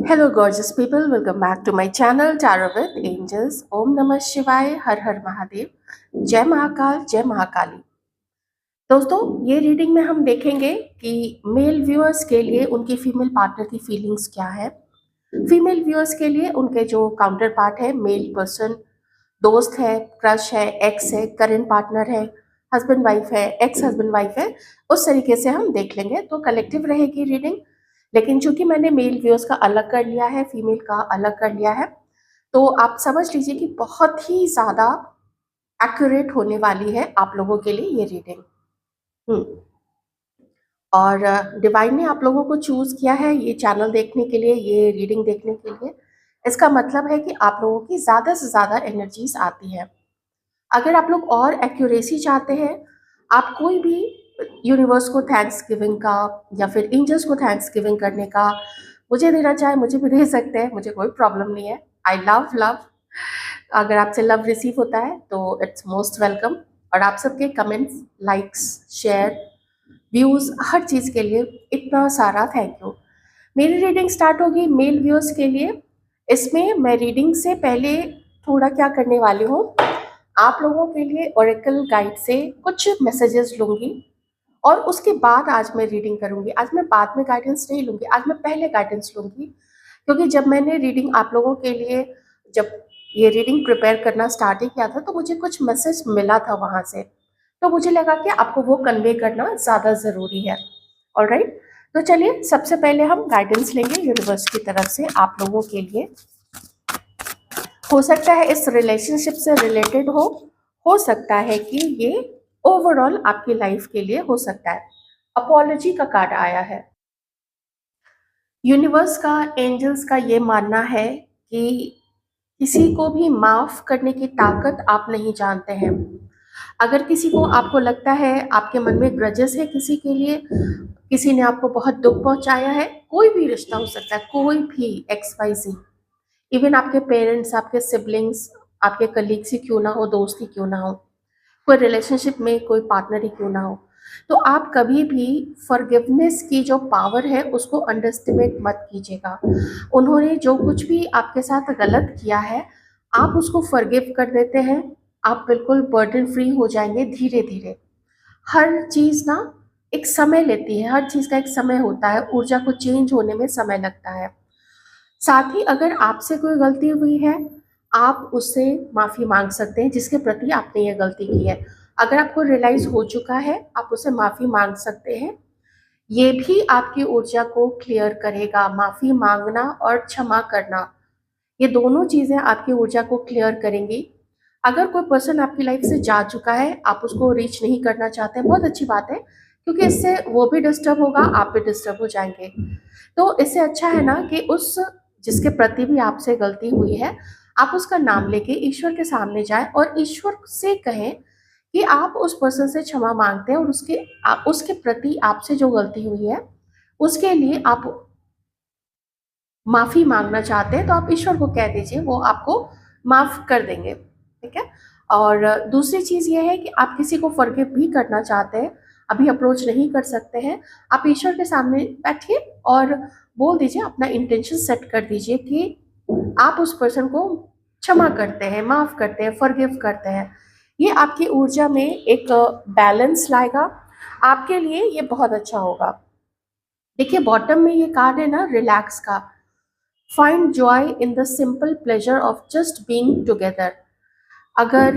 Hello, gorgeous people. Welcome back to my channel, Tarot with Angels. ओम नमः शिवाय, हर हर महादेव, जय महाकाल, जय महाकाली। दोस्तों, ये रीडिंग में हम देखेंगे कि मेल व्यूअर्स के लिए उनकी फीमेल पार्टनर की फीलिंग्स क्या है। फीमेल व्यूअर्स के लिए उनके जो काउंटर पार्ट है, मेल पर्सन, दोस्त है, क्रश है, एक्स है, करंट पार्टनर है, हस्बैंड वाइफ है, एक्स हस्बैंड वाइफ है, उस तरीके से हम देख लेंगे। तो कलेक्टिव रहेगी रीडिंग, लेकिन चूंकि मैंने मेल व्यूअर्स का अलग कर लिया है, फीमेल का अलग कर लिया है, तो आप समझ लीजिए कि बहुत ही ज़्यादा एक्यूरेट होने वाली है आप लोगों के लिए ये रीडिंग। और डिवाइन ने आप लोगों को चूज किया है ये चैनल देखने के लिए, ये रीडिंग देखने के लिए। इसका मतलब है कि आप लोगों की ज़्यादा से ज़्यादा एनर्जीज आती है। अगर आप लोग और एक्यूरेसी चाहते हैं, आप कोई भी यूनिवर्स को थैंक्स गिविंग का या फिर एंजल्स को थैंक्स गिविंग करने का मुझे देना चाहे, मुझे भी दे सकते हैं, मुझे कोई प्रॉब्लम नहीं है। I love love. अगर आपसे लव रिसीव होता है तो इट्स मोस्ट वेलकम। और आप सबके कमेंट्स, लाइक्स, शेयर, व्यूज़, हर चीज़ के लिए इतना सारा थैंक यू। मेरी रीडिंग स्टार्ट होगी मेल व्यूअर्स के लिए। इसमें मैं रीडिंग से पहले थोड़ा क्या करने वाली हूँ, आप लोगों के लिए ओरेकल गाइड से कुछ मैसेजेस लूँगी और उसके बाद आज मैं रीडिंग करूँगी। आज मैं बाद में गाइडेंस नहीं लूँगी, आज मैं पहले गाइडेंस लूँगी, क्योंकि जब मैंने रीडिंग आप लोगों के लिए, जब ये रीडिंग प्रिपेयर करना स्टार्ट ही किया था, तो मुझे कुछ मैसेज मिला था वहाँ से, तो मुझे लगा कि आपको वो कन्वे करना ज़्यादा ज़रूरी है। ऑलराइट, तो चलिए सबसे पहले हम गाइडेंस लेंगे यूनिवर्स की तरफ से आप लोगों के लिए। हो सकता है इस रिलेशनशिप से रिलेटेड हो सकता है कि ये ओवरऑल आपकी लाइफ के लिए हो सकता है। अपॉलॉजी का कार्ड आया है। यूनिवर्स का, एंजल्स का ये मानना है कि किसी को भी माफ करने की ताकत आप नहीं जानते हैं। अगर किसी को, आपको लगता है आपके मन में ग्रजेस है किसी के लिए, किसी ने आपको बहुत दुख पहुंचाया है, कोई भी रिश्ता हो सकता है, कोई भी एक्स वाई जी, इवन आपके पेरेंट्स, आपके सिबलिंग्स, आपके कलीग्स ही क्यों ना हो, दोस्त ही क्यों ना हो, कोई रिलेशनशिप में कोई पार्टनर ही क्यों ना हो, तो आप कभी भी फॉरगिवनेस की जो पावर है उसको अंडरस्टिमेट मत कीजिएगा। उन्होंने जो कुछ भी आपके साथ गलत किया है, आप उसको फॉरगिव कर देते हैं, आप बिल्कुल बर्डन फ्री हो जाएंगे धीरे धीरे। हर चीज़ ना एक समय लेती है, हर चीज़ का एक समय होता है, ऊर्जा को चेंज होने में समय लगता है। साथ ही अगर आपसे कोई गलती हुई है, आप उससे माफ़ी मांग सकते हैं जिसके प्रति आपने ये गलती की है। अगर आपको रियलाइज़ हो चुका है, आप उससे माफ़ी मांग सकते हैं। ये भी आपकी ऊर्जा को क्लियर करेगा। माफ़ी मांगना और क्षमा करना, ये दोनों चीज़ें आपकी ऊर्जा को क्लियर करेंगी। अगर कोई पर्सन आपकी लाइफ से जा चुका है, आप उसको रीच नहीं करना चाहते हैं, बहुत अच्छी बात है, क्योंकि इससे वो भी डिस्टर्ब होगा, आप भी डिस्टर्ब हो जाएंगे। तो इससे अच्छा है ना कि उस, जिसके प्रति भी आपसे गलती हुई है, आप उसका नाम लेके ईश्वर के सामने जाएं और ईश्वर से कहें कि आप उस पर्सन से क्षमा मांगते हैं और उसके प्रति आपसे जो गलती हुई है उसके लिए आप माफी मांगना चाहते हैं, तो आप ईश्वर को कह दीजिए, वो आपको माफ कर देंगे। ठीक है। और दूसरी चीज़ ये है कि आप किसी को फॉरगिव भी करना चाहते हैं, अभी अप्रोच नहीं कर सकते हैं, आप ईश्वर के सामने बैठिए और बोल दीजिए, अपना इंटेंशन सेट कर दीजिए कि आप उस पर्सन को क्षमा करते हैं, माफ करते हैं, फॉरगिव करते हैं। ये आपकी ऊर्जा में एक बैलेंस लाएगा, आपके लिए ये बहुत अच्छा होगा। देखिए बॉटम में ये कार्ड है ना, रिलैक्स का। Find joy in the simple pleasure of just being together. अगर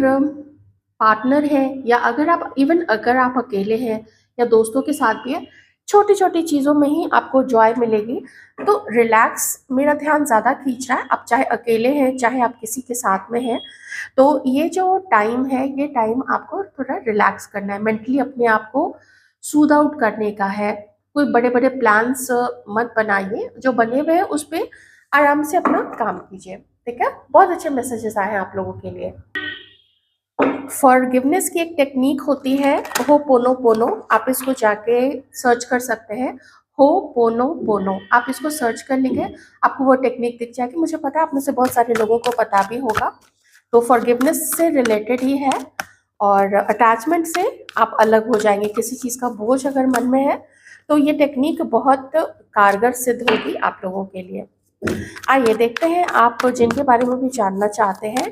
पार्टनर है या अगर आप अकेले हैं या दोस्तों के साथ भी है, छोटी छोटी चीज़ों में ही आपको जॉय मिलेगी। तो रिलैक्स मेरा ध्यान ज़्यादा खींच रहा है। आप चाहे अकेले हैं, चाहे आप किसी के साथ में हैं, तो ये जो टाइम है, ये टाइम आपको थोड़ा रिलैक्स करना है, मेंटली अपने आप को सूद आउट करने का है। कोई बड़े बड़े प्लान्स मत बनाइए, जो बने हुए हैं उस पर आराम से अपना काम कीजिए। ठीक है। बहुत अच्छे मैसेजेस आए हैं आप लोगों के लिए। फॉरगिवनेस की एक टेक्निक होती है, हो पोनो पोनो, आप इसको जाके सर्च कर सकते हैं। हो पोनो पोनो, आप इसको सर्च कर लेंगे, आपको वो टेक्निक दिख जाएगी। मुझे पता है आप में से बहुत सारे लोगों को पता भी होगा। तो फॉरगिवनेस से रिलेटेड ही है और अटैचमेंट से आप अलग हो जाएंगे। किसी चीज़ का बोझ अगर मन में है तो ये टेक्निक बहुत कारगर सिद्ध होगी आप लोगों के लिए। आइए देखते हैं आप जिनके बारे में भी जानना चाहते हैं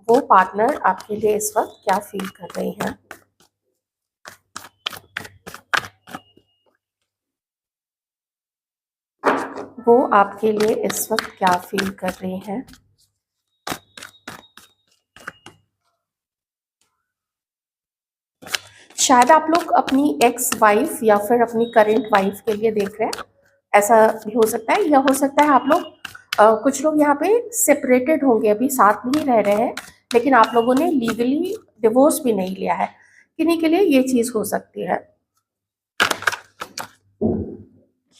वो पार्टनर आपके लिए इस वक्त क्या फील कर रही हैं। वो आपके लिए इस वक्त क्या फील कर रही हैं। शायद आप लोग अपनी एक्स वाइफ या फिर अपनी करेंट वाइफ के लिए देख रहे हैं, ऐसा भी हो सकता है। या हो सकता है आप लोग कुछ लोग यहाँ पे सेपरेटेड होंगे, अभी साथ नहीं रह रहे हैं, लेकिन आप लोगों ने लीगली डिवोर्स भी नहीं लिया है। किन्हीं के लिए ये चीज हो सकती है।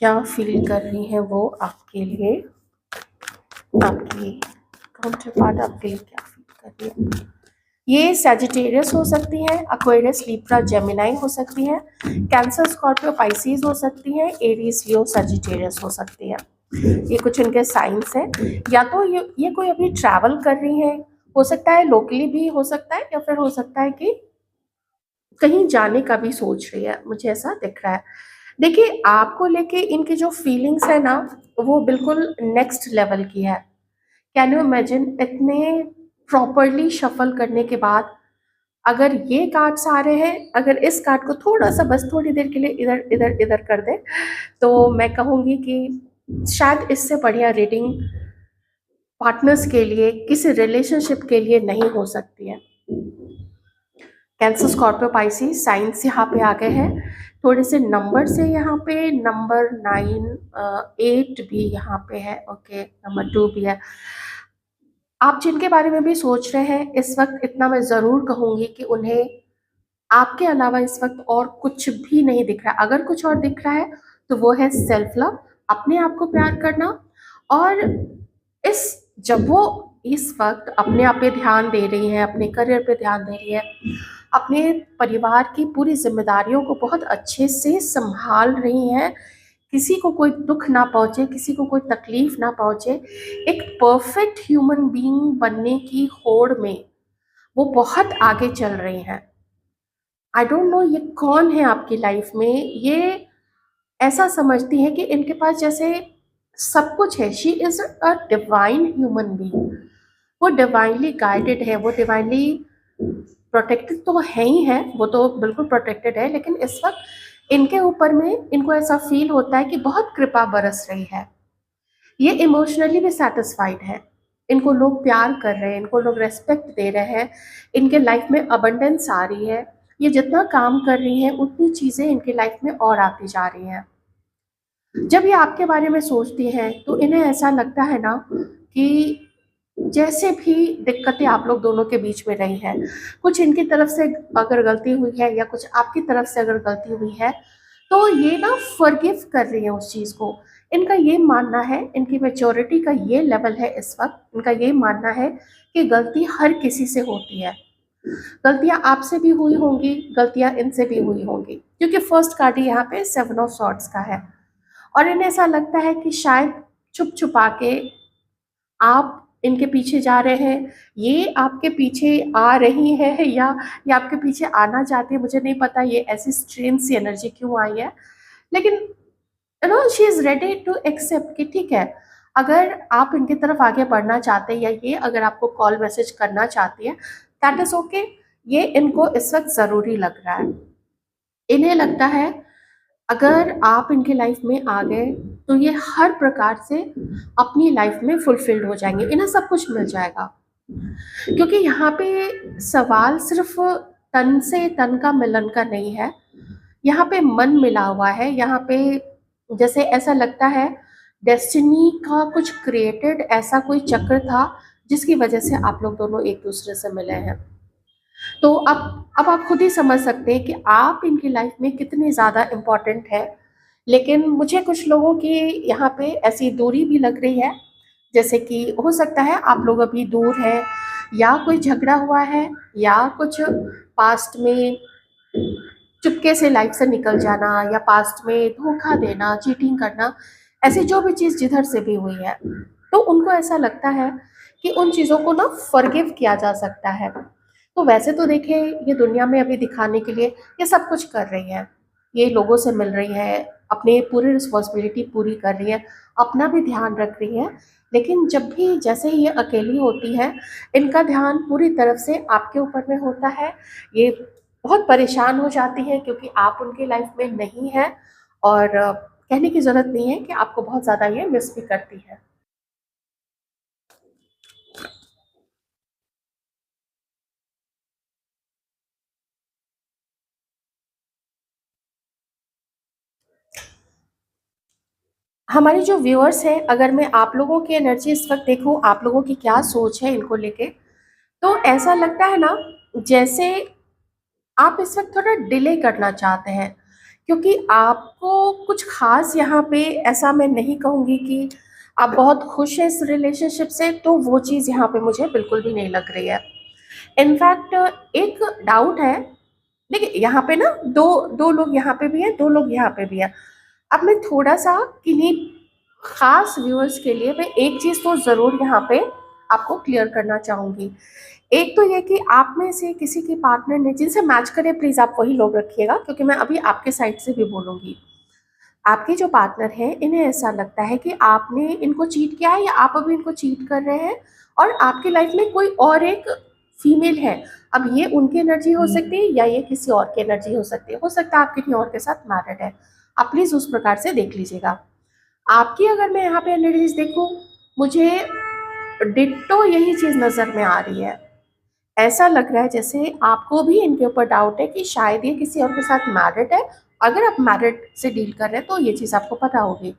क्या फील कर रही है वो आपके लिए, आपकी काउंटर पार्ट आपके लिए क्या फील कर रही है। ये सैजिटेरियस हो सकती है, एक्वेरियस, लिब्रा, जेमिनाई हो सकती है, कैंसर, स्कॉर्पियो, पाइसिस हो सकती है, एरीज, लियो, सैजिटेरियस हो सकती है। ये कुछ इनके साइंस हैं। या तो ये कोई अभी ट्रैवल कर रही है, हो सकता है लोकली भी हो सकता है, या फिर हो सकता है कि कहीं जाने का भी सोच रही है, मुझे ऐसा दिख रहा है। देखिए आपको लेके इनकी जो फीलिंग्स है ना, वो बिल्कुल नेक्स्ट लेवल की है। कैन यू इमेजिन, इतने प्रॉपरली शफल करने के बाद अगर ये कार्ड्स आ रहे हैं, अगर इस कार्ड को थोड़ा सा बस थोड़ी देर के लिए इधर इधर इधर कर दे, तो मैं कहूँगी कि शायद इससे बढ़िया रीडिंग पार्टनर्स के लिए, किसी रिलेशनशिप के लिए नहीं हो सकती है। कैंसर, स्कॉर्पियो, पाइसिस साइंस यहाँ पे आ गए हैं। थोड़े से नंबर से यहाँ पे नंबर 9, 8 भी यहाँ पे है, ओके, नंबर 2 भी है। आप जिनके बारे में भी सोच रहे हैं, इस वक्त इतना मैं ज़रूर कहूँगी कि उन्हें आपके अलावा इस वक्त और कुछ भी नहीं दिख रहा है। अगर कुछ और दिख रहा है तो वो है सेल्फ लव, अपने आप को प्यार करना। और इस जब वो इस वक्त अपने आप पे ध्यान दे रही हैं, अपने करियर पे ध्यान दे रही है, अपने परिवार की पूरी जिम्मेदारियों को बहुत अच्छे से संभाल रही हैं, किसी को कोई दुख ना पहुंचे, किसी को कोई तकलीफ ना पहुंचे, एक परफेक्ट ह्यूमन बीइंग बनने की होड़ में वो बहुत आगे चल रही हैं। आई डोंट नो ये कौन है आपकी लाइफ में। ये ऐसा समझती है कि इनके पास जैसे सब कुछ है। She is a divine human being. वो डिवाइनली गाइडेड है, वो डिवाइनली प्रोटेक्टेड तो है ही है, वो तो बिल्कुल प्रोटेक्टेड है, लेकिन इस वक्त इनके ऊपर में इनको ऐसा फील होता है कि बहुत कृपा बरस रही है। ये इमोशनली भी सेटिस्फाइड है, इनको लोग प्यार कर रहे हैं, इनको लोग रेस्पेक्ट दे रहे हैं, इनके लाइफ में अबंडेंस आ रही है। ये जितना काम कर रही हैं उतनी चीज़ें इनके लाइफ में और आती जा रही हैं। जब ये आपके बारे में सोचती हैं तो इन्हें ऐसा लगता है ना कि जैसे भी दिक्कतें आप लोग दोनों के बीच में रही हैं, कुछ इनकी तरफ से अगर गलती हुई है या कुछ आपकी तरफ से अगर गलती हुई है, तो ये ना फॉरगिव कर रही है उस चीज़ को। इनका ये मानना है, इनकी मैच्योरिटी का ये लेवल है इस वक्त, इनका ये मानना है कि गलती हर किसी से होती है। गलतियाँ आपसे भी हुई होंगी, गलतियाँ इनसे भी हुई होंगी, क्योंकि फर्स्ट कार्ड ही यहाँ पे 7 ऑफ सॉर्ड्स का है। और इन्हें ऐसा लगता है कि शायद छुप छुपा के आप इनके पीछे जा रहे हैं, ये आपके पीछे आ रही है, या ये आपके पीछे आना चाहती है। मुझे नहीं पता ये ऐसी स्ट्रेंज सी एनर्जी क्यों आई है, लेकिन you know she is ready to accept कि ठीक है, अगर आप इनकी तरफ आगे बढ़ना चाहते हैं, या ये अगर आपको कॉल मैसेज करना चाहती है, दैट इज़ ओके। ये इनको इस वक्त ज़रूरी लग रहा है। इन्हें लगता है अगर आप इनके लाइफ में आ गए तो ये हर प्रकार से अपनी लाइफ में फुलफिल्ड हो जाएंगे, इन्हें सब कुछ मिल जाएगा। क्योंकि यहाँ पे सवाल सिर्फ तन से तन का मिलन का नहीं है, यहाँ पे मन मिला हुआ है। यहाँ पे जैसे ऐसा लगता है डेस्टिनी का कुछ क्रिएटेड ऐसा कोई चक्र था जिसकी वजह से आप लोग दोनों एक दूसरे से मिले हैं। तो अब आप खुद ही समझ सकते हैं कि आप इनकी लाइफ में कितने ज़्यादा इम्पोर्टेंट है। लेकिन मुझे कुछ लोगों की यहाँ पे ऐसी दूरी भी लग रही है, जैसे कि हो सकता है आप लोग अभी दूर हैं, या कोई झगड़ा हुआ है, या कुछ पास्ट में चुपके से लाइफ से निकल जाना, या पास्ट में धोखा देना, चीटिंग करना, ऐसी जो भी चीज़ जिधर से भी हुई है, तो उनको ऐसा लगता है कि उन चीज़ों को ना फॉरगिव किया जा सकता है। तो वैसे तो देखिए ये दुनिया में अभी दिखाने के लिए ये सब कुछ कर रही है, ये लोगों से मिल रही है, अपने पूरी रिस्पॉन्सिबिलिटी पूरी कर रही है, अपना भी ध्यान रख रही हैं, लेकिन जब भी जैसे ही ये अकेली होती हैं, इनका ध्यान पूरी तरफ से आपके ऊपर में होता है। ये बहुत परेशान हो जाती हैं क्योंकि आप उनकी लाइफ में नहीं हैं, और कहने की ज़रूरत नहीं है कि आपको बहुत ज़्यादा ये मिस भी करती हैं। हमारे जो व्यूअर्स हैं, अगर मैं आप लोगों की एनर्जी इस वक़्त देखूँ, आप लोगों की क्या सोच है इनको लेके, तो ऐसा लगता है ना जैसे आप इस वक़्त थोड़ा डिले करना चाहते हैं, क्योंकि आपको कुछ ख़ास यहाँ पे ऐसा मैं नहीं कहूँगी कि आप बहुत खुश हैं इस रिलेशनशिप से, तो वो चीज़ यहाँ पे मुझे बिल्कुल भी नहीं लग रही है। इनफैक्ट एक डाउट है, देखिए यहाँ पे ना 2 लोग यहाँ पे भी हैं, 2 लोग यहाँ पे भी हैं। अब मैं थोड़ा-सा किन्हीं ख़ास व्यूअर्स के लिए मैं एक चीज़ तो ज़रूर यहाँ पे आपको क्लियर करना चाहूँगी। एक तो ये कि आप में से किसी की पार्टनर ने जिनसे मैच करे, प्लीज़ आप वही लोग रखिएगा, क्योंकि मैं अभी आपके साइड से भी बोलूँगी। आपके जो पार्टनर हैं, इन्हें ऐसा लगता है कि आपने इनको चीट किया है या आप अभी इनको चीट कर रहे हैं, और आपकी लाइफ में कोई और एक फीमेल है। अब ये उनकी एनर्जी हो सकती है या ये किसी और की एनर्जी हो सकती है। हो सकता है आप किसी और के साथ मैरिड है। आप प्लीज़ उस प्रकार से देख लीजिएगा। आपकी अगर मैं यहाँ पे एनर्जीज़ देखूँ, मुझे डिट्टो यही चीज़ नज़र में आ रही है। ऐसा लग रहा है जैसे आपको भी इनके ऊपर डाउट है कि शायद ये किसी और के साथ मैरिड है। अगर आप मैरिड से डील कर रहे हैं तो ये चीज़ आपको पता होगी,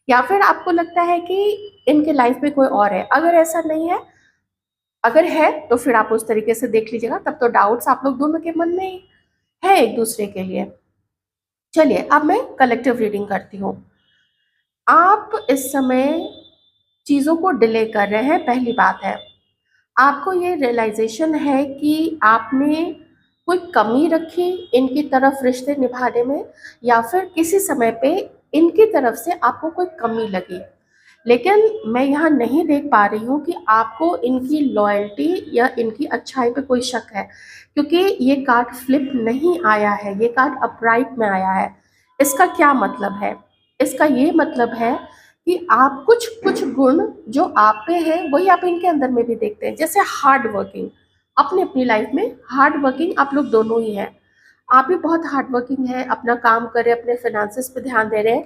या फिर आपको लगता है कि इनके लाइफ में कोई और है। अगर ऐसा नहीं है, अगर है तो फिर आप उस तरीके से देख लीजिएगा, तब तो डाउट्स आप लोग दोनों के मन में ही है एक दूसरे के लिए। चलिए अब मैं कलेक्टिव रीडिंग करती हूँ। आप इस समय चीज़ों को डिले कर रहे हैं, पहली बात है। आपको ये रियलाइज़ेशन है कि आपने कोई कमी रखी इनकी तरफ रिश्ते निभाने में, या फिर किसी समय पे इनकी तरफ से आपको कोई कमी लगी। लेकिन मैं यहाँ नहीं देख पा रही हूँ कि आपको इनकी लॉयल्टी या इनकी अच्छाई पे कोई शक है, क्योंकि ये कार्ड फ्लिप नहीं आया है, ये कार्ड अपराइट में आया है। इसका क्या मतलब है? इसका ये मतलब है कि आप कुछ कुछ गुण जो आप पे हैं वही आप इनके अंदर में भी देखते हैं, जैसे हार्ड वर्किंग। अपनी अपनी लाइफ में हार्ड वर्किंग आप लोग दोनों ही हैं। आप भी बहुत हार्ड वर्किंग है, अपना काम कर रहे हैं, अपने फाइनेंसेस पे ध्यान दे रहे हैं।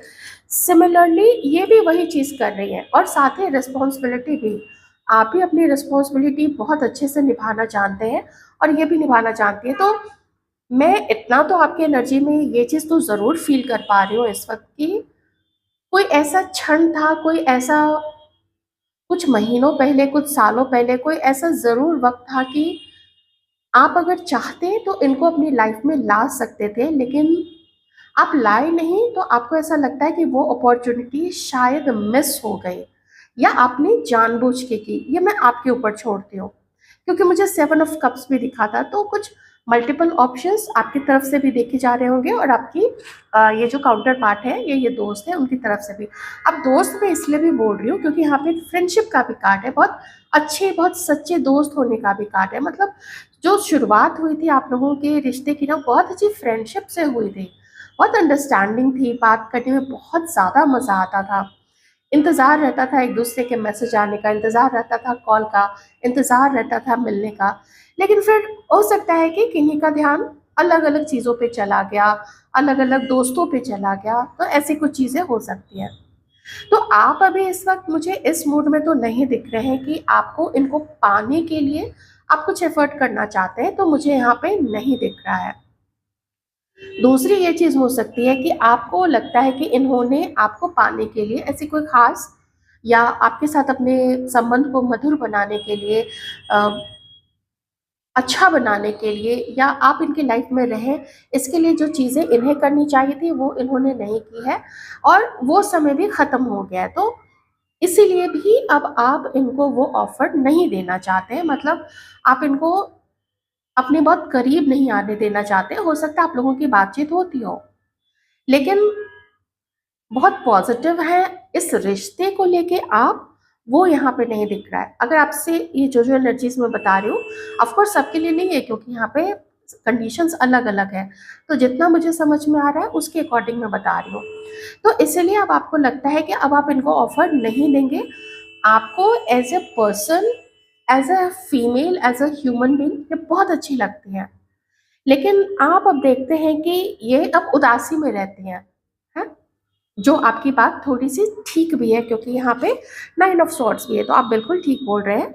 सिमिलरली ये भी वही चीज़ कर रही है, और साथ ही रिस्पॉन्सिबिलिटी भी। आप भी अपनी रिस्पॉन्सिबिलिटी बहुत अच्छे से निभाना जानते हैं, और ये भी निभाना जानती है। तो मैं इतना तो आपकी एनर्जी में ये चीज़ तो ज़रूर फील कर पा रही हूँ इस वक्त कि कोई ऐसा क्षण था, कोई ऐसा कुछ महीनों पहले, कुछ सालों पहले कोई ऐसा ज़रूर वक्त था कि आप अगर चाहते तो इनको अपनी लाइफ में ला सकते थे, लेकिन आप लाए नहीं, तो आपको ऐसा लगता है कि वो अपॉर्चुनिटी शायद मिस हो गई, या आपने जानबूझ के की। ये मैं आपके ऊपर छोड़ती हूँ, क्योंकि मुझे 7 ऑफ कप्स भी दिखा था, तो कुछ मल्टीपल ऑप्शंस आपकी तरफ से भी देखे जा रहे होंगे, और आपकी ये जो काउंटर पार्ट है, ये दोस्त है, उनकी तरफ से भी। अब दोस्त मैं इसलिए भी बोल रही हूँ क्योंकि यहाँ पे फ्रेंडशिप का भी कार्ड है, बहुत अच्छे बहुत सच्चे दोस्त होने का भी कार्ड है। मतलब जो शुरुआत हुई थी आप लोगों के रिश्ते की ना, बहुत अच्छी फ्रेंडशिप से हुई थी, बहुत अंडरस्टैंडिंग थी, बात करने में बहुत ज़्यादा मज़ा आता था। इंतज़ार रहता था एक दूसरे के मैसेज आने का, इंतज़ार रहता था कॉल का, इंतज़ार रहता था मिलने का। लेकिन फिर हो सकता है कि किन्हीं का ध्यान अलग-अलग चीज़ों पे चला गया, अलग-अलग दोस्तों पे चला गया, तो ऐसी कुछ चीज़ें हो सकती हैं। तो आप अभी इस वक़्त मुझे इस मूड में तो नहीं दिख रहे हैं कि आपको इनको पाने के लिए आप कुछ एफ़र्ट करना चाहते हैं, तो मुझे यहाँ पे नहीं दिख रहा है। दूसरी ये चीज़ हो सकती है कि आपको लगता है कि इन्होंने आपको पाने के लिए ऐसी कोई ख़ास, या आपके साथ अपने संबंध को मधुर बनाने के लिए, अ, अच्छा बनाने के लिए, या आप इनकी लाइफ में रहें, इसके लिए जो चीज़ें इन्हें करनी चाहिए थी वो इन्होंने नहीं की है, और वो समय भी ख़त्म हो गया है। तो इसीलिए भी अब आप इनको वो ऑफ़र नहीं देना चाहते हैं, मतलब आप इनको अपने बहुत करीब नहीं आने देना चाहते। हो सकता है आप लोगों की बातचीत होती हो, लेकिन बहुत पॉजिटिव है इस रिश्ते को लेके आप, वो यहाँ पे नहीं दिख रहा है। अगर आपसे ये जो एनर्जीज मैं बता रही हूँ, ऑफ कोर्स सबके लिए नहीं है, क्योंकि यहाँ पे कंडीशंस अलग-अलग है। तो जितना मुझे समझ में आ रहा है उसके अकॉर्डिंग मैं बता रही हूँ। तो इसीलिए अब आपको लगता है कि अब आप इनको ऑफ़र नहीं देंगे। आपको as a person, as a female, as a human being ये बहुत अच्छी लगती हैं। लेकिन आप अब देखते हैं कि ये अब उदासी में रहती हैं, हैं? जो आपकी बात थोड़ी-सी ठीक भी है क्योंकि यहाँ पे 9 ऑफ सॉर्ड्स भी है, तो आप बिल्कुल ठीक बोल रहे हैं।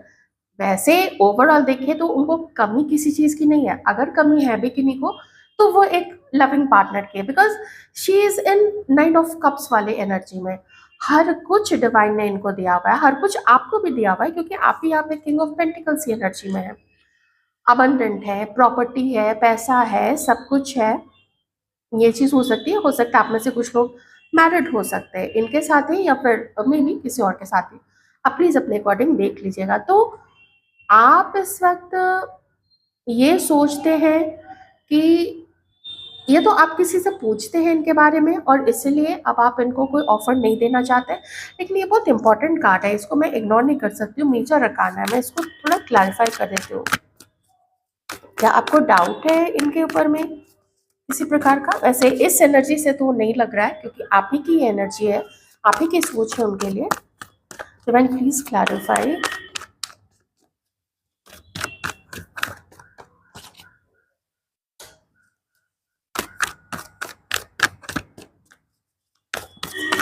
वैसे ओवरऑल देखें तो उनको कमी किसी चीज़ की नहीं है। अगर कमी है भी किन्हीं को, तो वो एक लविंग पार्टनर की है, because she is in 9 of cups वाले एनर्जी में। हर कुछ डिवाइन ने इनको दिया हुआ है, हर कुछ आपको भी दिया हुआ है क्योंकि आप भी यहाँ पे किंग ऑफ पेंटिकल्स की एनर्जी में हैं। अबंडेंट है, प्रॉपर्टी है, पैसा है, सब कुछ है। ये चीज़ हो सकता है आप में से कुछ लोग मैरिड हो सकते हैं, इनके साथ ही या फिर मेबी किसी और के साथ ही। आप प्लीज़ अपने अकॉर्डिंग देख लीजिएगा। तो आप इस वक़्त ये सोचते हैं कि ये तो आप किसी से पूछते हैं इनके बारे में और इसीलिए अब आप इनको कोई ऑफ़र नहीं देना चाहते। लेकिन ये बहुत इम्पोर्टेंट कार्ड है, इसको मैं इग्नोर नहीं कर सकती हूँ, मेजर अरकाना है, मैं इसको थोड़ा क्लैरिफ़ाई कर देती हूँ। क्या आपको डाउट है इनके ऊपर में किसी प्रकार का? वैसे इस एनर्जी से तो नहीं लग रहा है क्योंकि आप ही की एनर्जी है, आप ही की सोच है उनके लिए। Divine please clarify.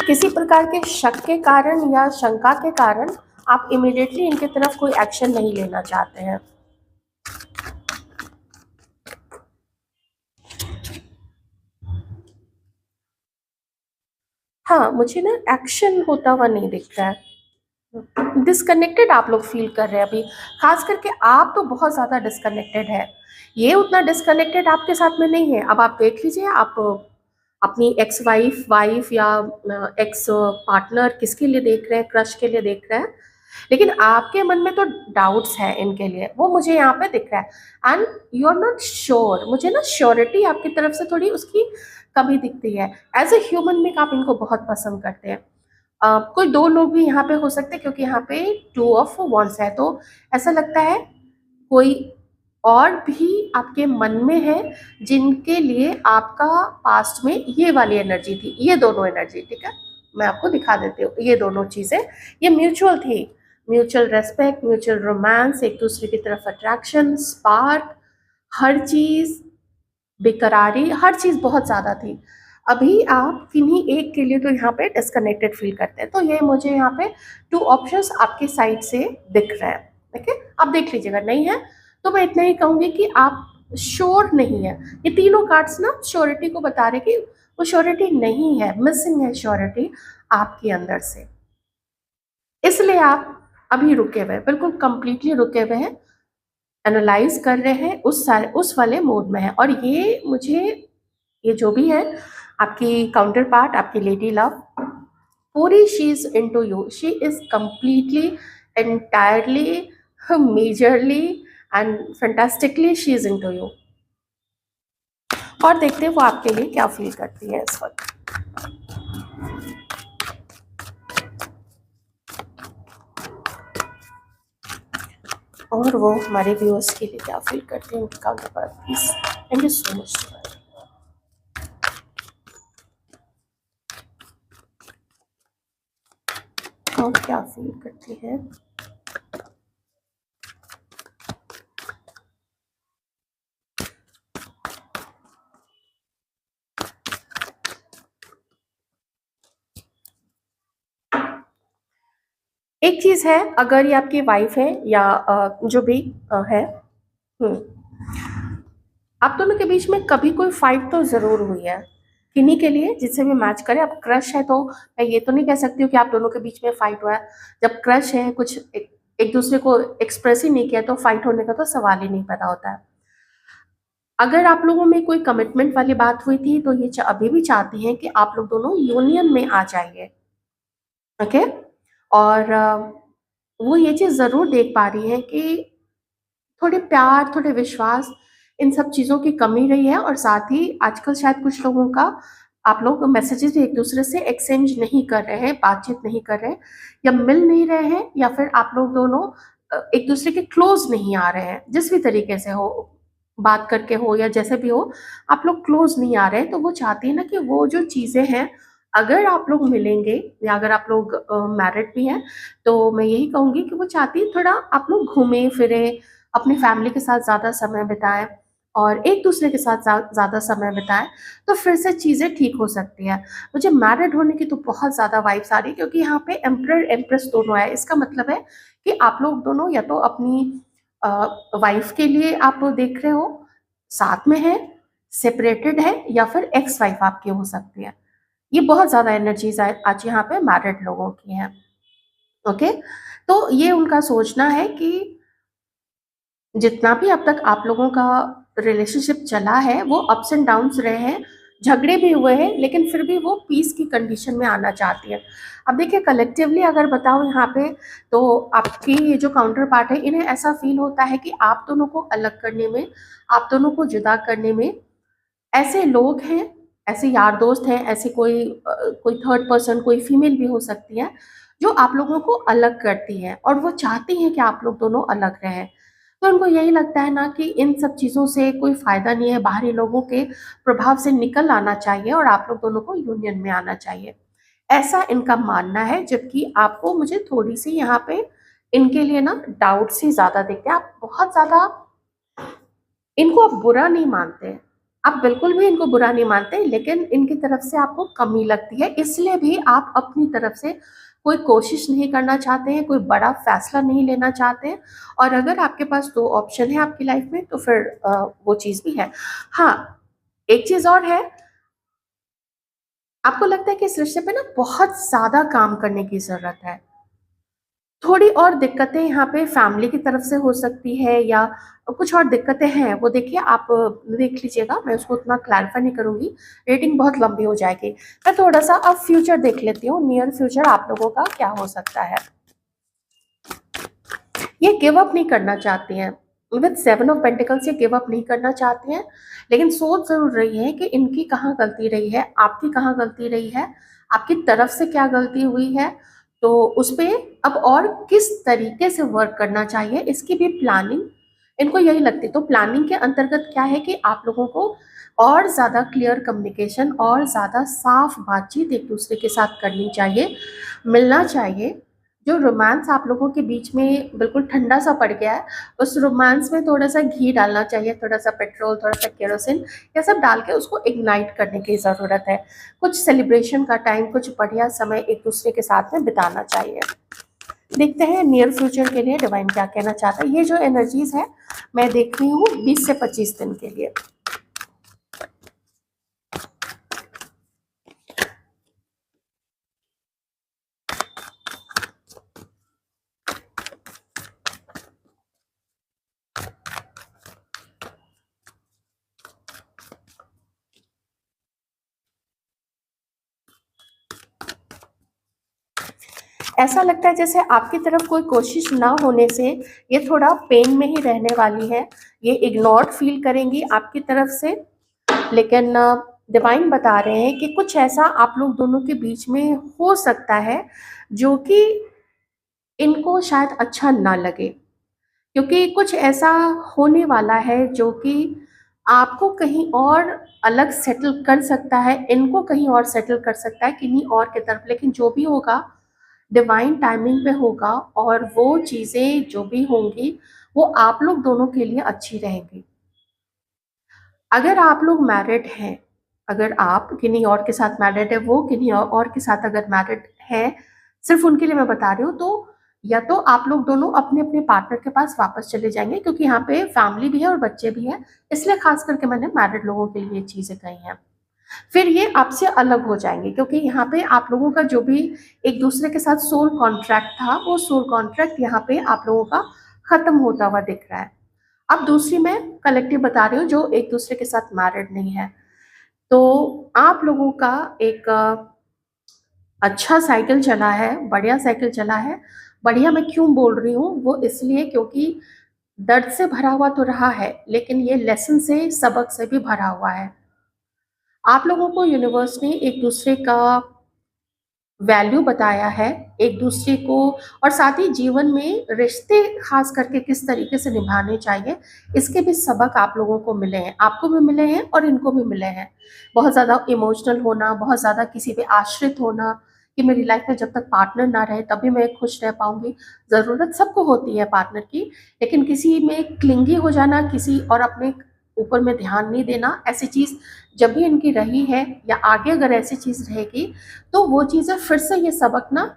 किसी प्रकार के शक के कारण या शंका के कारण आप इमीडिएटली इनकी तरफ कोई एक्शन नहीं लेना चाहते हैं। हाँ, मुझे ना एक्शन होता हुआ नहीं दिख रहा है। डिस्कनेक्टेड आप लोग फील कर रहे हैं अभी, खास करके आप तो बहुत ज़्यादा डिस्कनेक्टेड है। ये उतना डिस्कनेक्टेड आपके साथ में नहीं है। अब आप देख लीजिए, आप अपनी एक्स वाइफ वाइफ या एक्स पार्टनर किसके लिए देख रहे हैं, क्रश के लिए देख रहे हैं, लेकिन आपके मन में तो डाउट्स हैं इनके लिए, वो मुझे यहाँ पे दिख रहा है। And you are not sure, मुझे ना श्योरिटी आपकी तरफ से थोड़ी उसकी कमी दिखती है। एज ए ह्यूमन बीइंग आप इनको बहुत पसंद करते हैं। कोई दो लोग भी यहाँ पे हो सकते हैं क्योंकि यहाँ पे टू ऑफ वॉन्ड्स है, तो ऐसा लगता है कोई और भी आपके मन में है जिनके लिए आपका पास्ट में ये वाली एनर्जी थी, ये दोनों एनर्जी, ठीक है, मैं आपको दिखा देती हूँ। ये दोनों चीज़ें ये म्यूचुअल थी, म्यूचुअल रेस्पेक्ट, म्यूचुअल रोमांस, एक दूसरे की तरफ अट्रैक्शन, स्पार्क, हर चीज़, बेकरारी, हर चीज़ बहुत ज़्यादा थी। अभी आप किन्हीं एक के लिए तो यहाँ पे डिस्कनेक्टेड फील करते हैं, तो ये मुझे यहाँ पे टू ऑप्शंस आपके साइड से दिख रहे हैं, ठीक है। आप देख लीजिएगा, नहीं है तो मैं इतना ही कहूँगी कि आप श्योर नहीं है। ये तीनों कार्ड्स ना श्योरिटी को बता रहे कि वो श्योरिटी नहीं है, मिसिंग है श्योरिटी आपके अंदर से, इसलिए आप अभी रुके हुए हैं, बिल्कुल कंप्लीटली रुके हुए हैं, एनालाइज कर रहे हैं, उस वाले मोड में है। और ये मुझे, ये जो भी है आपकी काउंटर पार्ट, आपकी लेडी लव, पूरी she is into you, she is completely, entirely, majorly and fantastically she is into you. और देखते हैं वो आपके लिए क्या फील करती है इस वक्त। और वो हमारे व्यूअर्स के लिए क्या फील करते हैं, उनके counter part please. Thank you so much. और क्या फील करती है। एक चीज है, अगर ये आपकी वाइफ है या जो भी है, आप दोनों के बीच में कभी कोई फाइट तो जरूर हुई है, किन्हीं के लिए जिससे भी मैच करे। अब क्रश है तो मैं ये तो नहीं कह सकती हूँ कि आप दोनों के बीच में फाइट हुआ है। जब क्रश है, कुछ एक दूसरे को एक्सप्रेस ही नहीं किया तो फाइट होने का तो सवाल ही नहीं पैदा होता है। अगर आप लोगों में कोई कमिटमेंट वाली बात हुई थी तो ये अभी भी चाहती हैं कि आप लोग दोनों यूनियन में आ जाइए, ओके। और वो ये चीज़ ज़रूर देख पा रही है कि थोड़े प्यार, थोड़े विश्वास, इन सब चीज़ों की कमी रही है। और साथ ही आजकल शायद कुछ लोगों का, आप लोग मैसेजेस भी एक दूसरे से एक्सचेंज नहीं कर रहे हैं, बातचीत नहीं कर रहे हैं, या मिल नहीं रहे हैं, या फिर आप लोग दोनों एक दूसरे के क्लोज नहीं आ रहे हैं, जिस भी तरीके से हो। बात करके हो या जैसे भी हो, आप लोग क्लोज नहीं आ रहे हैं, तो वो चाहती है ना कि वो जो चीज़ें हैं, अगर आप लोग मिलेंगे या अगर आप लोग मैरिड भी हैं, तो मैं यही कहूँगी कि वो चाहती है थोड़ा आप लोग घूमें-फिरें, अपनी फैमिली के साथ ज़्यादा समय बिताएँ और एक-दूसरे के साथ ज़्यादा समय बिताएँ, तो फिर से चीज़ें ठीक हो सकती हैं। मुझे मैरिड होने की तो बहुत ज़्यादा वाइब्स आ रही है, क्योंकि यहाँ पे एम्परर एम्प्रेस दोनों है। इसका मतलब है कि आप लोग दोनों या तो अपनी अ, वाइफ के लिए आप देख रहे हो, साथ में है, सेपरेटेड है, या फिर एक्स वाइफ आपकी हो सकती है। ये बहुत ज़्यादा एनर्जीज़ आज यहाँ पे मैरिड लोगों की हैं। ओके? तो ये उनका सोचना है कि जितना भी अब तक आप लोगों का रिलेशनशिप चला है, वो अप्स एंड डाउन्स रहे हैं, झगड़े भी हुए हैं, लेकिन फिर भी वो पीस की कंडीशन में आना चाहती है। अब देखिए, कलेक्टिवली अगर बताऊँ यहाँ पे, तो आपकी ये जो काउंटर पार्ट है, इन्हें ऐसा फ़ील होता है कि आप दोनों को अलग करने में, आप दोनों को जुदा करने में ऐसे लोग हैं, ऐसे यार दोस्त हैं, ऐसे कोई थर्ड पर्सन, कोई फीमेल भी हो सकती है, जो आप लोगों को अलग करती है और वो चाहती हैं कि आप लोग दोनों अलग रहें। तो उनको यही लगता है ना कि इन सब चीज़ों से कोई फ़ायदा नहीं है, बाहरी लोगों के प्रभाव से निकल आना चाहिए और आप लोग दोनों को यूनियन में आना चाहिए। ऐसा इनका मानना है, जबकि आपको मुझे थोड़ी-सी यहाँ पे इनके लिए ना डाउट्स ही ज़्यादा दिखते हैं। आप बहुत ज़्यादा इनको आप बुरा नहीं मानते, आप बिल्कुल भी इनको बुरा नहीं मानते, लेकिन इनकी तरफ से आपको कमी लगती है, इसलिए भी आप अपनी तरफ से कोई कोशिश नहीं करना चाहते हैं, कोई बड़ा फैसला नहीं लेना चाहते हैं। और अगर आपके पास 2 ऑप्शन है आपकी लाइफ में, तो फिर वो चीज़ भी है। हाँ, एक चीज़ और है, आपको लगता है कि इस रिश्ते पे ना बहुत ज़्यादा काम करने की ज़रूरत है। थोड़ी और दिक्कतें यहाँ पे फैमिली की तरफ से हो सकती है, या कुछ और दिक्कतें हैं, वो देखिए आप देख लीजिएगा, मैं उसको उतना क्लैरिफाई नहीं करूँगी, रेटिंग बहुत लंबी हो जाएगी। मैं थोड़ा-सा अब फ्यूचर देख लेती हूँ, नियर फ्यूचर आप लोगों का क्या हो सकता है। ये गिव अप नहीं करना चाहती हैं, विद 7 ऑफ पेंटिकल्स ये गिव अप नहीं करना चाहती हैं, लेकिन सोच ज़रूर रही है कि इनकी कहाँ गलती रही है, आपकी कहाँ गलती रही है, आपकी तरफ से क्या गलती हुई है, तो उस पे अब और किस तरीके से वर्क करना चाहिए, इसकी भी प्लानिंग इनको यही लगती है। तो प्लानिंग के अंतर्गत क्या है कि आप लोगों को और ज़्यादा क्लियर कम्युनिकेशन और ज़्यादा साफ बातचीत एक-दूसरे के साथ करनी चाहिए, मिलना चाहिए। जो रोमांस आप लोगों के बीच में बिल्कुल ठंडा-सा पड़ गया है, उस रोमांस में थोड़ा-सा घी डालना चाहिए, थोड़ा-सा पेट्रोल, थोड़ा-सा केरोसिन, ये सब डाल के उसको इग्नाइट करने की ज़रूरत है। कुछ सेलिब्रेशन का टाइम, कुछ बढ़िया समय एक-दूसरे के साथ में बिताना चाहिए। देखते हैं नियर फ्यूचर के लिए डिवाइन क्या कहना चाहता है। ये जो एनर्जीज़ है, मैं देख रही हूँ 20 से 25 दिन के लिए। ऐसा लगता है जैसे आपकी तरफ कोई कोशिश ना होने से ये थोड़ा पेन में ही रहने वाली है, ये इग्नोर्ड फील करेंगी आपकी तरफ से, लेकिन डिवाइन बता रहे हैं कि कुछ ऐसा आप लोग दोनों के बीच में हो सकता है, जो कि इनको शायद अच्छा ना लगे, क्योंकि कुछ ऐसा होने वाला है जो कि आपको कहीं और अलग सेटल कर सकता है, इनको कहीं और सेटल कर सकता है किन्हीं और की तरफ, लेकिन जो भी होगा डिवाइन टाइमिंग पे होगा, और वो चीज़ें जो भी होंगी, वो आप लोग दोनों के लिए अच्छी रहेंगी। अगर आप लोग मैरिड हैं, अगर आप किन्हीं और के साथ मैरिड है, वो किन्हीं और के साथ अगर मैरिड है, सिर्फ़ उनके लिए मैं बता रही हूँ, तो या तो आप लोग दोनों अपने-अपने पार्टनर के पास वापस चले जाएँगे, क्योंकि यहाँ पे फैमिली भी है और बच्चे भी हैं, इसलिए ख़ास करके मैंने मैरिड लोगों के लिए ये चीज़ें कही हैं। फिर ये आपसे अलग हो जाएँगे, क्योंकि यहाँ पे आप लोगों का जो भी एक-दूसरे के साथ सोल कॉन्ट्रैक्ट था, वो सोल कॉन्ट्रैक्ट यहाँ पे आप लोगों का ख़त्म होता हुआ दिख रहा है। अब दूसरी मैं कलेक्टिव बता रही हूँ, जो एक-दूसरे के साथ मैरिड नहीं है। तो आप लोगों का एक अच्छा साइकिल चला है, बढ़िया साइकिल चला है। बढ़िया मैं क्यों बोल रही हूँ, वो इसलिए क्योंकि दर्द से भरा हुआ तो रहा है, लेकिन ये लेसन से, सबक से भी भरा हुआ है। आप लोगों को यूनिवर्स ने एक-दूसरे का वैल्यू बताया है एक दूसरे को, और साथ ही जीवन में रिश्ते खास करके किस तरीके से निभाने चाहिए, इसके भी सबक आप लोगों को मिले हैं, आपको भी मिले हैं और इनको भी मिले हैं। बहुत ज़्यादा इमोशनल होना, बहुत ज़्यादा किसी पे आश्रित होना कि मेरी लाइफ में जब तक पार्टनर ना रहे तभी मैं खुश रह पाऊंगी, ज़रूरत सबको होती है पार्टनर की, लेकिन किसी में क्लिंगी हो जाना, किसी और अपने ऊपर में ध्यान नहीं देना, ऐसी चीज़ जब भी इनकी रही है या आगे अगर ऐसी चीज़ रहेगी तो वो चीज़ें फिर से, ये सबक ना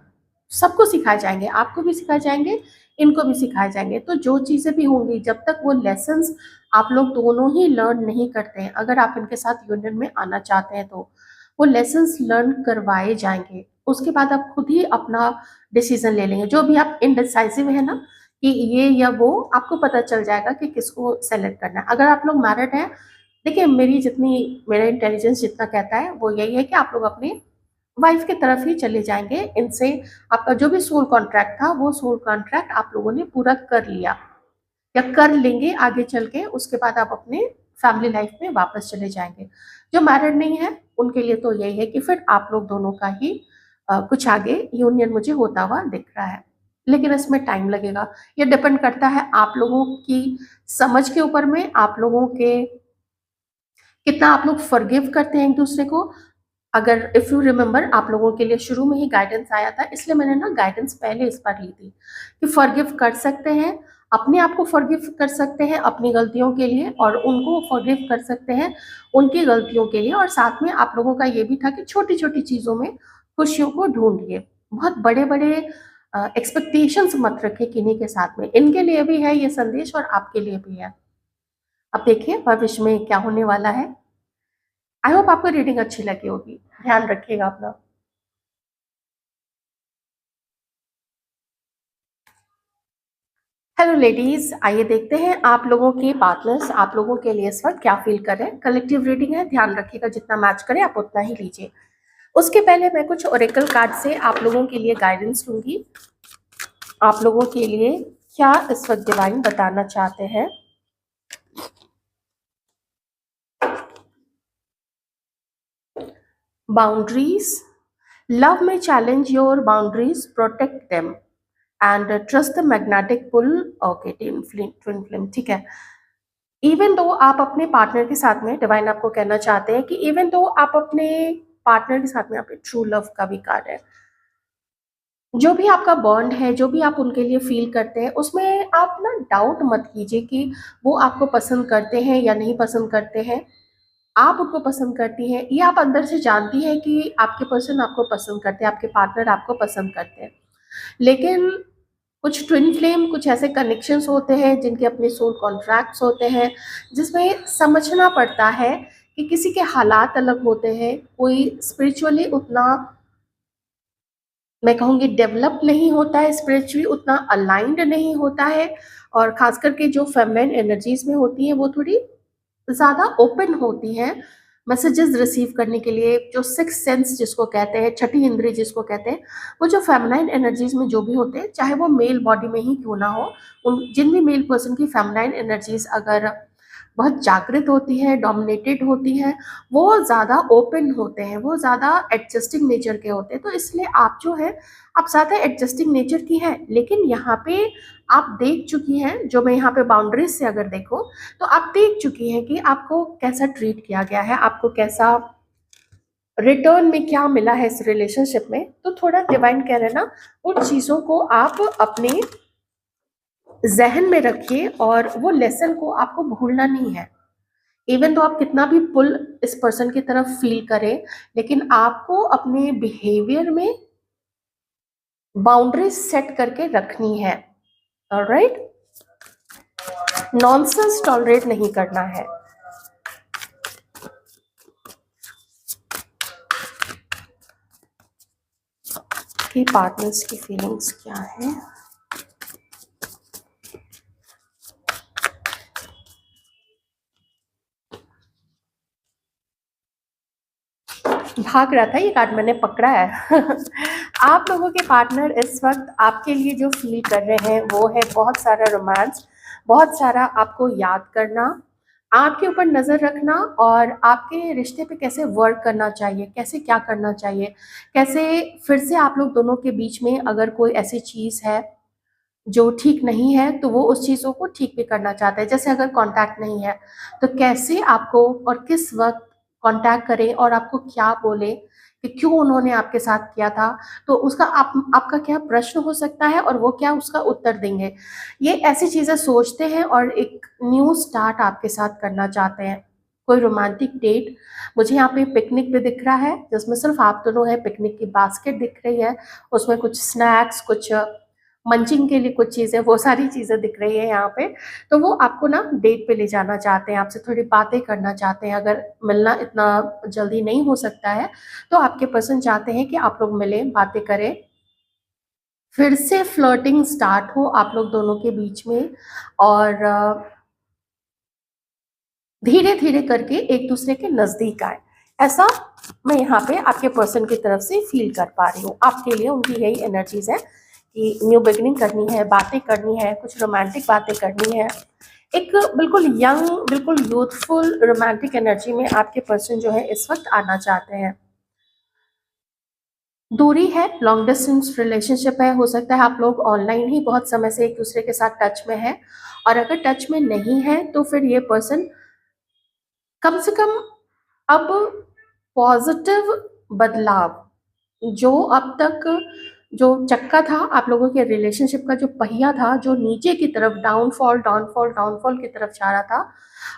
सबको सिखाए जाएंगे, आपको भी सिखाए जाएंगे, इनको भी सिखाए जाएंगे। तो जो चीज़ें भी होंगी, जब तक वो लेसन्स आप लोग दोनों ही लर्न नहीं करते हैं, अगर आप इनके साथ यूनियन में आना चाहते हैं तो वो लेसन्स लर्न करवाए जाएंगे। उसके बाद आप खुद ही अपना डिसीजन ले लेंगे। जो भी आप इनडिसाइसिव है ना कि ये या वो, आपको पता चल जाएगा कि किसको सेलेक्ट करना है। अगर आप लोग मैरिड हैं, देखिए मेरा इंटेलिजेंस जितना कहता है वो यही है कि आप लोग अपने वाइफ की तरफ ही चले जाएंगे। इनसे आपका जो भी सोल कॉन्ट्रैक्ट था वो सोल कॉन्ट्रैक्ट आप लोगों ने पूरा कर लिया या कर लेंगे आगे चल के। उसके बाद आप अपने फैमिली लाइफ में वापस चले जाएंगे। जो मैरिड नहीं है उनके लिए तो यही है कि फिर आप लोग दोनों का ही कुछ आगे यूनियन मुझे होता हुआ दिख रहा है, लेकिन इसमें टाइम लगेगा। ये डिपेंड करता है आप लोगों की समझ के ऊपर में, आप लोगों के कितना आप लोग फॉरगिव करते हैं एक दूसरे को। अगर इफ़ यू रिमेंबर, आप लोगों के लिए शुरू में ही गाइडेंस आया था, इसलिए मैंने ना गाइडेंस पहले इस बार ली थी कि फॉरगिव कर सकते हैं, अपने आप को फॉरगिव कर सकते हैं अपनी गलतियों के लिए, और उनको फॉरगिव कर सकते हैं उनकी गलतियों के लिए। और साथ में आप लोगों का ये भी था कि छोटी छोटी चीज़ों में खुशियों को ढूंढिए, बहुत बड़े बड़े एक्सपेक्टेशंस मत रखें किन्हीं के साथ में। इनके लिए भी है ये संदेश और आपके लिए भी है। अब देखिए भविष्य में क्या होने वाला है। आई होप आपको रीडिंग अच्छी लगी होगी। ध्यान रखिएगा अपना। हेलो लेडीज, आइए देखते हैं आप लोगों के पार्टनर्स आप लोगों के लिए इस वक्त क्या फील कर रहे हैं। कलेक्टिव रीडिंग है, ध्यान रखिएगा जितना मैच करे आप उतना ही लीजिए। उसके पहले मैं कुछ ओरेकल कार्ड से आप लोगों के लिए गाइडेंस लूंगी। आप लोगों के लिए क्या इस वक्त डिवाइन बताना चाहते हैं। बाउंड्रीज, लव में challenge your boundaries, protect them and trust the magnetic pull. Okay, twin flame, ठीक है। इवन दो आप अपने पार्टनर के साथ में, डिवाइन आपको कहना चाहते हैं कि इवन दो आप अपने पार्टनर के साथ में, आप ट्रू लव का भी कार्ड है, जो भी आपका बॉन्ड है, जो भी आप उनके लिए फील करते हैं, उसमें आप ना डाउट मत कीजिए कि वो आपको पसंद करते हैं या नहीं पसंद करते हैं। आप उनको पसंद करती हैं, ये आप अंदर से जानती हैं कि आपके पर्सन आपको पसंद करते हैं, आपके पार्टनर आपको पसंद करते हैं। लेकिन कुछ ट्विन फ्लेम, कुछ ऐसे कनेक्शंस होते हैं जिनके अपने सोल कॉन्ट्रैक्ट्स होते हैं, जिसमें समझना पड़ता है कि किसी के हालात अलग होते हैं, कोई स्पिरिचुअली उतना, मैं कहूँगी डेवलप नहीं होता है, स्पिरिचुअली उतना अलाइंड नहीं होता है, और खास करके जो फेमिनिन एनर्जीज में होती हैं वो थोड़ी ज़्यादा ओपन होती हैं मैसेजेस रिसीव करने के लिए। जो सिक्स सेंस जिसको कहते हैं, छठी इंद्रिय जिसको कहते हैं, वो जो फेमिनाइन एनर्जीज में जो भी होते हैं, चाहे वो मेल बॉडी में ही क्यों ना हो, उन जिन भी मेल पर्सन की फेमिनाइन एनर्जीज अगर बहुत जागृत होती है, डोमिनेटेड होती है, वो ज़्यादा ओपन होते हैं, वो ज़्यादा एडजस्टिंग नेचर के होते हैं। तो इसलिए आप जो है, आप ज़्यादा एडजस्टिंग नेचर की हैं, लेकिन यहाँ पे आप देख चुकी हैं, जो मैं यहाँ पे बाउंड्रीज से अगर देखो तो आप देख चुकी हैं कि आपको कैसा ट्रीट किया गया है, आपको कैसा रिटर्न में क्या मिला है इस रिलेशनशिप में। तो थोड़ा डिवाइन कह रहे हैं ना, उन चीज़ों को आप अपने जहन में रखिए और वो लेसन को आपको भूलना नहीं है। इवन तो आप कितना भी पुल इस पर्सन की तरफ फील करें, लेकिन आपको अपने बिहेवियर में बाउंड्रीज सेट करके रखनी है। ऑलराइट, नॉनसेंस टॉलरेट नहीं करना है। कि पार्टनर्स की फीलिंग्स क्या है। भाग रहा था ये कार्ड, मैंने पकड़ा है। आप लोगों के पार्टनर इस वक्त आपके लिए जो फील कर रहे हैं वो है बहुत सारा रोमांस, बहुत सारा आपको याद करना, आपके ऊपर नज़र रखना और आपके रिश्ते पे कैसे वर्क करना चाहिए, कैसे क्या करना चाहिए, कैसे फिर से आप लोग दोनों के बीच में अगर कोई ऐसी चीज़ है जो ठीक नहीं है, तो वो उस चीज़ों को ठीक भी करना चाहता है। जैसे अगर कॉन्टैक्ट नहीं है, तो कैसे आपको और किस वक़्त कॉन्टैक्ट करें और आपको क्या बोले कि क्यों उन्होंने आपके साथ किया था, तो उसका आपका क्या प्रश्न हो सकता है और वो क्या उसका उत्तर देंगे। ये ऐसी चीज़ें सोचते हैं और एक न्यू स्टार्ट आपके साथ करना चाहते हैं। कोई रोमांटिक डेट, मुझे यहाँ पे पिकनिक भी दिख रहा है, जिसमें सिर्फ़ आप दोनों हैं, पिकनिक की बास्केट दिख रही है, उसमें कुछ स्नैक्स, कुछ मंचिंग के लिए कुछ चीज़ें, वो सारी चीज़ें दिख रही है यहाँ पे। तो वो आपको ना डेट पे ले जाना चाहते हैं, आपसे थोड़ी बातें करना चाहते हैं। अगर मिलना इतना जल्दी नहीं हो सकता है, तो आपके पर्सन चाहते हैं कि आप लोग मिलें, बातें करें, फिर से फ्लर्टिंग स्टार्ट हो आप लोग दोनों के बीच में और धीरे-धीरे करके एक दूसरे के नज़दीक आए। ऐसा मैं यहाँ पे आपके पर्सन की तरफ से फ़ील कर पा रही हूँ। आपके लिए उनकी यही एनर्जीज़ है कि न्यू बिगिनिंग करनी है, बातें करनी है, कुछ रोमांटिक बातें करनी है। एक बिल्कुल यंग, बिल्कुल यूथफुल रोमांटिक एनर्जी में आपके पर्सन जो है इस वक़्त आना चाहते हैं। दूरी है, लॉन्ग डिस्टेंस रिलेशनशिप है, हो सकता है आप लोग ऑनलाइन ही बहुत समय से एक-दूसरे के साथ टच में हैं और अगर टच में नहीं है, तो फिर ये पर्सन कम से कम अब पॉजिटिव बदलाव, जो अब तक जो चक्का था आप लोगों के रिलेशनशिप का, जो पहिया था जो नीचे की तरफ डाउनफॉल डाउनफॉल डाउनफॉल की तरफ जा रहा था,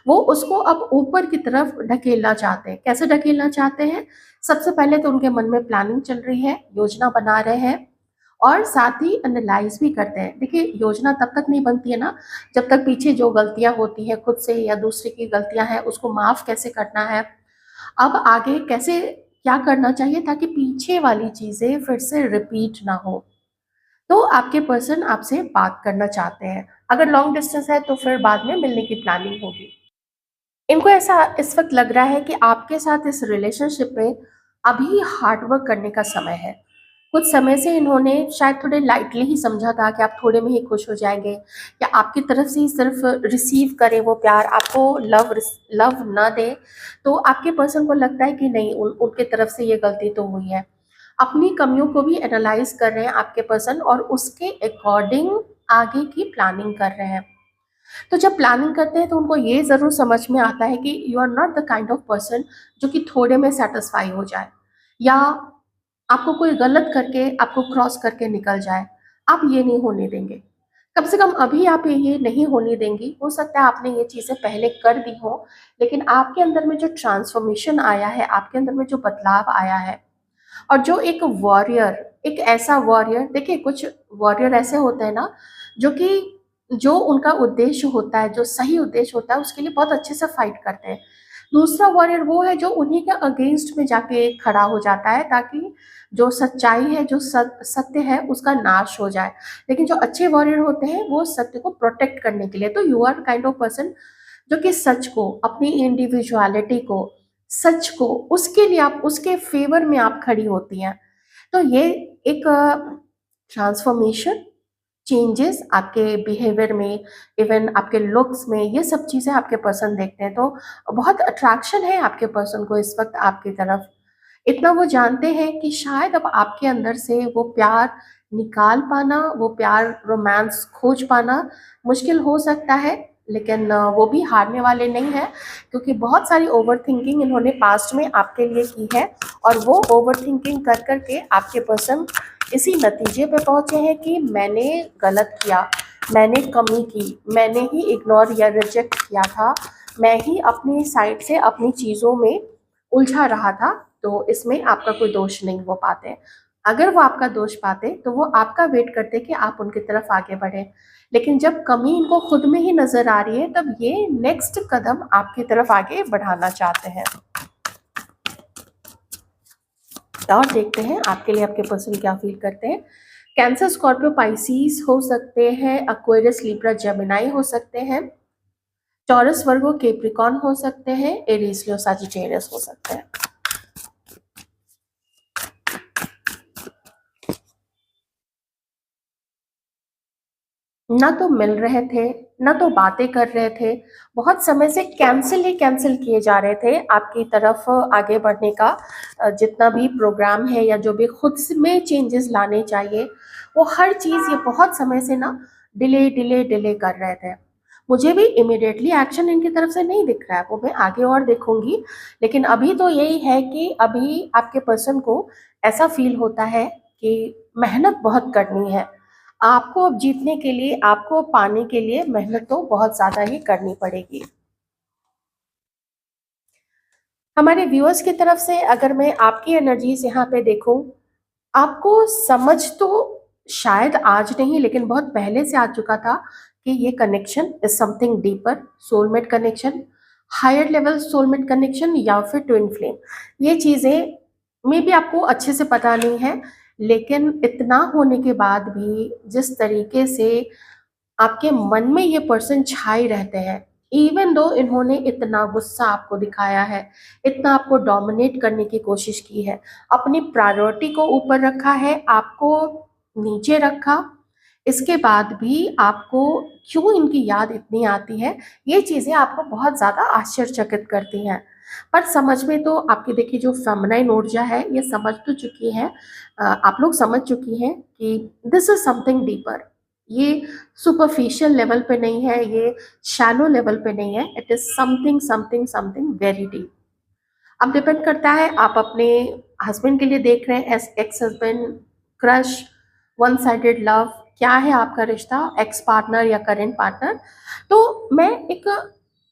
वो उसको अब ऊपर की तरफ ढकेलना चाहते हैं। कैसे ढकेलना चाहते हैं? सबसे पहले तो उनके मन में प्लानिंग चल रही है, योजना बना रहे हैं और साथ ही एनालाइज भी करते हैं। देखिए, योजना तब तक नहीं बनती है ना, जब तक पीछे जो गलतियां होती हैं खुद से या दूसरे की गलतियां हैं उसको माफ कैसे करना है, अब आगे कैसे क्या करना चाहिए ताकि पीछे वाली चीज़ें फिर से रिपीट ना हो। तो आपके पर्सन आपसे बात करना चाहते हैं। अगर लॉन्ग डिस्टेंस है तो फिर बाद में मिलने की प्लानिंग होगी। इनको ऐसा इस वक़्त लग रहा है कि आपके साथ इस रिलेशनशिप में अभी हार्ड वर्क करने का समय है। कुछ समय से इन्होंने शायद थोड़े लाइटली ही समझा था कि आप थोड़े में ही खुश हो जाएँगे या आपकी तरफ से ही सिर्फ़ रिसीव करें वो प्यार, आपको लव ना दें। तो आपके पर्सन को लगता है कि नहीं, उनकी तरफ से ये गलती तो हुई है। अपनी कमियों को भी एनालाइज़ कर रहे हैं आपके पर्सन और उसके अकॉर्डिंग आगे की प्लानिंग कर रहे हैं। तो जब प्लानिंग करते हैं तो उनको ये ज़रूर समझ में आता है कि you are not the kind of person जो कि थोड़े में सैटिस्फाई हो जाए या आपको कोई गलत करके आपको क्रॉस करके निकल जाए। आप ये नहीं होने देंगे। कम से कम अभी आप ये नहीं होने देंगी। हो सकता है आपने ये चीज़ें पहले कर दी हों, लेकिन आपके अंदर में जो ट्रांसफॉर्मेशन आया है, आपके अंदर में जो बदलाव आया है और जो एक वॉरियर, एक ऐसा वॉरियर, देखिए कुछ वॉरियर ऐसे होते हैं ना, जो कि जो उनका उद्देश्य होता है, जो सही उद्देश्य होता है उसके लिए बहुत अच्छे से फाइट करते हैं। दूसरा वॉरियर वो है जो उन्हीं के अगेंस्ट में जाके खड़ा हो जाता है ताकि जो सच्चाई है, जो सत्य है उसका नाश हो जाए। लेकिन जो अच्छे वॉरियर होते हैं वो सत्य को प्रोटेक्ट करने के लिए, तो you are kind of person जो कि सच को, अपनी इंडिविजुअलिटी को, सच को, उसके लिए आप उसके फ़ेवर में आप खड़ी होती हैं। तो ये एक ट्रांसफ़ॉर्मेशन, चेंजेस आपके बिहेवियर में, इवन आपके लुक्स में, ये सब चीज़ें आपके पर्सन देखते हैं। तो बहुत अट्रैक्शन है आपके पर्सन को इस वक़्त आपकी तरफ। इतना वो जानते हैं कि शायद अब आपके अंदर से वो प्यार निकाल पाना, वो प्यार, रोमांस खोज पाना मुश्किल हो सकता है, लेकिन वो भी हारने वाले नहीं हैं क्योंकि बहुत सारी ओवरथिंकिंग इन्होंने पास्ट में आपके लिए की है और वो ओवरथिंकिंग कर के आपके पर्सन इसी नतीजे पे पहुँचे हैं कि मैंने गलत किया, मैंने कमी की, मैंने ही इग्नोर या रिजेक्ट किया था, मैं ही अपनी साइड से अपनी चीज़ों में उलझा रहा था, तो इसमें आपका कोई दोष नहीं वो पाते। अगर वो आपका दोष पाते तो वो आपका वेट करते कि आप उनकी तरफ आगे बढ़ें। लेकिन जब कमी इनको खुद में ही नज़र आ रही है तब ये नेक्स्ट कदम आपकी तरफ आगे बढ़ाना चाहते हैं। और देखते हैं आपके लिए आपके पर्सन क्या फ़ील करते हैं। कैंसर, स्कॉर्पियो, पाइसेस हो सकते हैं, एक्वेरियस, लिब्रा, जेमिनी हो सकते हैं, टॉरस, वर्गो, कैप्रिकॉर्न हो सकते हैं, एरीज, लियो, सजिटेरियस हो सकते हैं। ना तो मिल रहे थे, ना तो बातें कर रहे थे। बहुत समय से कैंसल ही कैंसल किए जा रहे थे आपकी तरफ आगे बढ़ने का जितना भी प्रोग्राम है या जो भी खुद में चेंजेस लाने चाहिए, वो हर चीज़ ये बहुत समय से ना डिले डिले डिले कर रहे थे। मुझे भी इमिडिएटली एक्शन इनकी तरफ से नहीं दिख रहा है, वो मैं आगे और देखूंगी। लेकिन अभी तो यही है कि अभी आपके पर्सन को ऐसा फील होता है कि मेहनत बहुत करनी है। आपको अब जीतने के लिए, आपको पाने के लिए मेहनत तो बहुत ज़्यादा ही करनी पड़ेगी। हमारे व्यूअर्स की तरफ से अगर मैं आपकी एनर्जीज यहाँ पे देखूं, आपको समझ तो शायद आज नहीं लेकिन बहुत पहले से आ चुका था कि ये connection is something deeper, soulmate connection, higher level soulmate connection या फिर ट्विन फ्लेम। ये चीज़ें मे भी आपको अच्छे से पता नहीं है, लेकिन इतना होने के बाद भी जिस तरीके से आपके मन में ये पर्सन छाए रहते हैं, इवन दो इन्होंने इतना गुस्सा आपको दिखाया है, इतना आपको डोमिनेट करने की कोशिश की है, अपनी प्रायोरिटी को ऊपर रखा है, आपको नीचे रखा, इसके बाद भी आपको क्यों इनकी याद इतनी आती है, ये चीज़ें आपको बहुत ज़्यादा आश्चर्यचकित करती हैं। पर समझ में तो आपकी देखिए जो फेमिनाइन ऊर्जा है ये समझ तो चुकी है, आप लोग समझ चुकी हैं कि दिस इज समथिंग डीपर। ये सुपरफिशियल लेवल पे नहीं है, ये शैलो लेवल पे नहीं है, it is something something something very deep. अब डिपेंड करता है आप अपने हस्बैंड के लिए देख रहे हैं, ex husband, crush, one sided love, क्या है आपका रिश्ता, एक्स पार्टनर या करेंट पार्टनर। तो मैं एक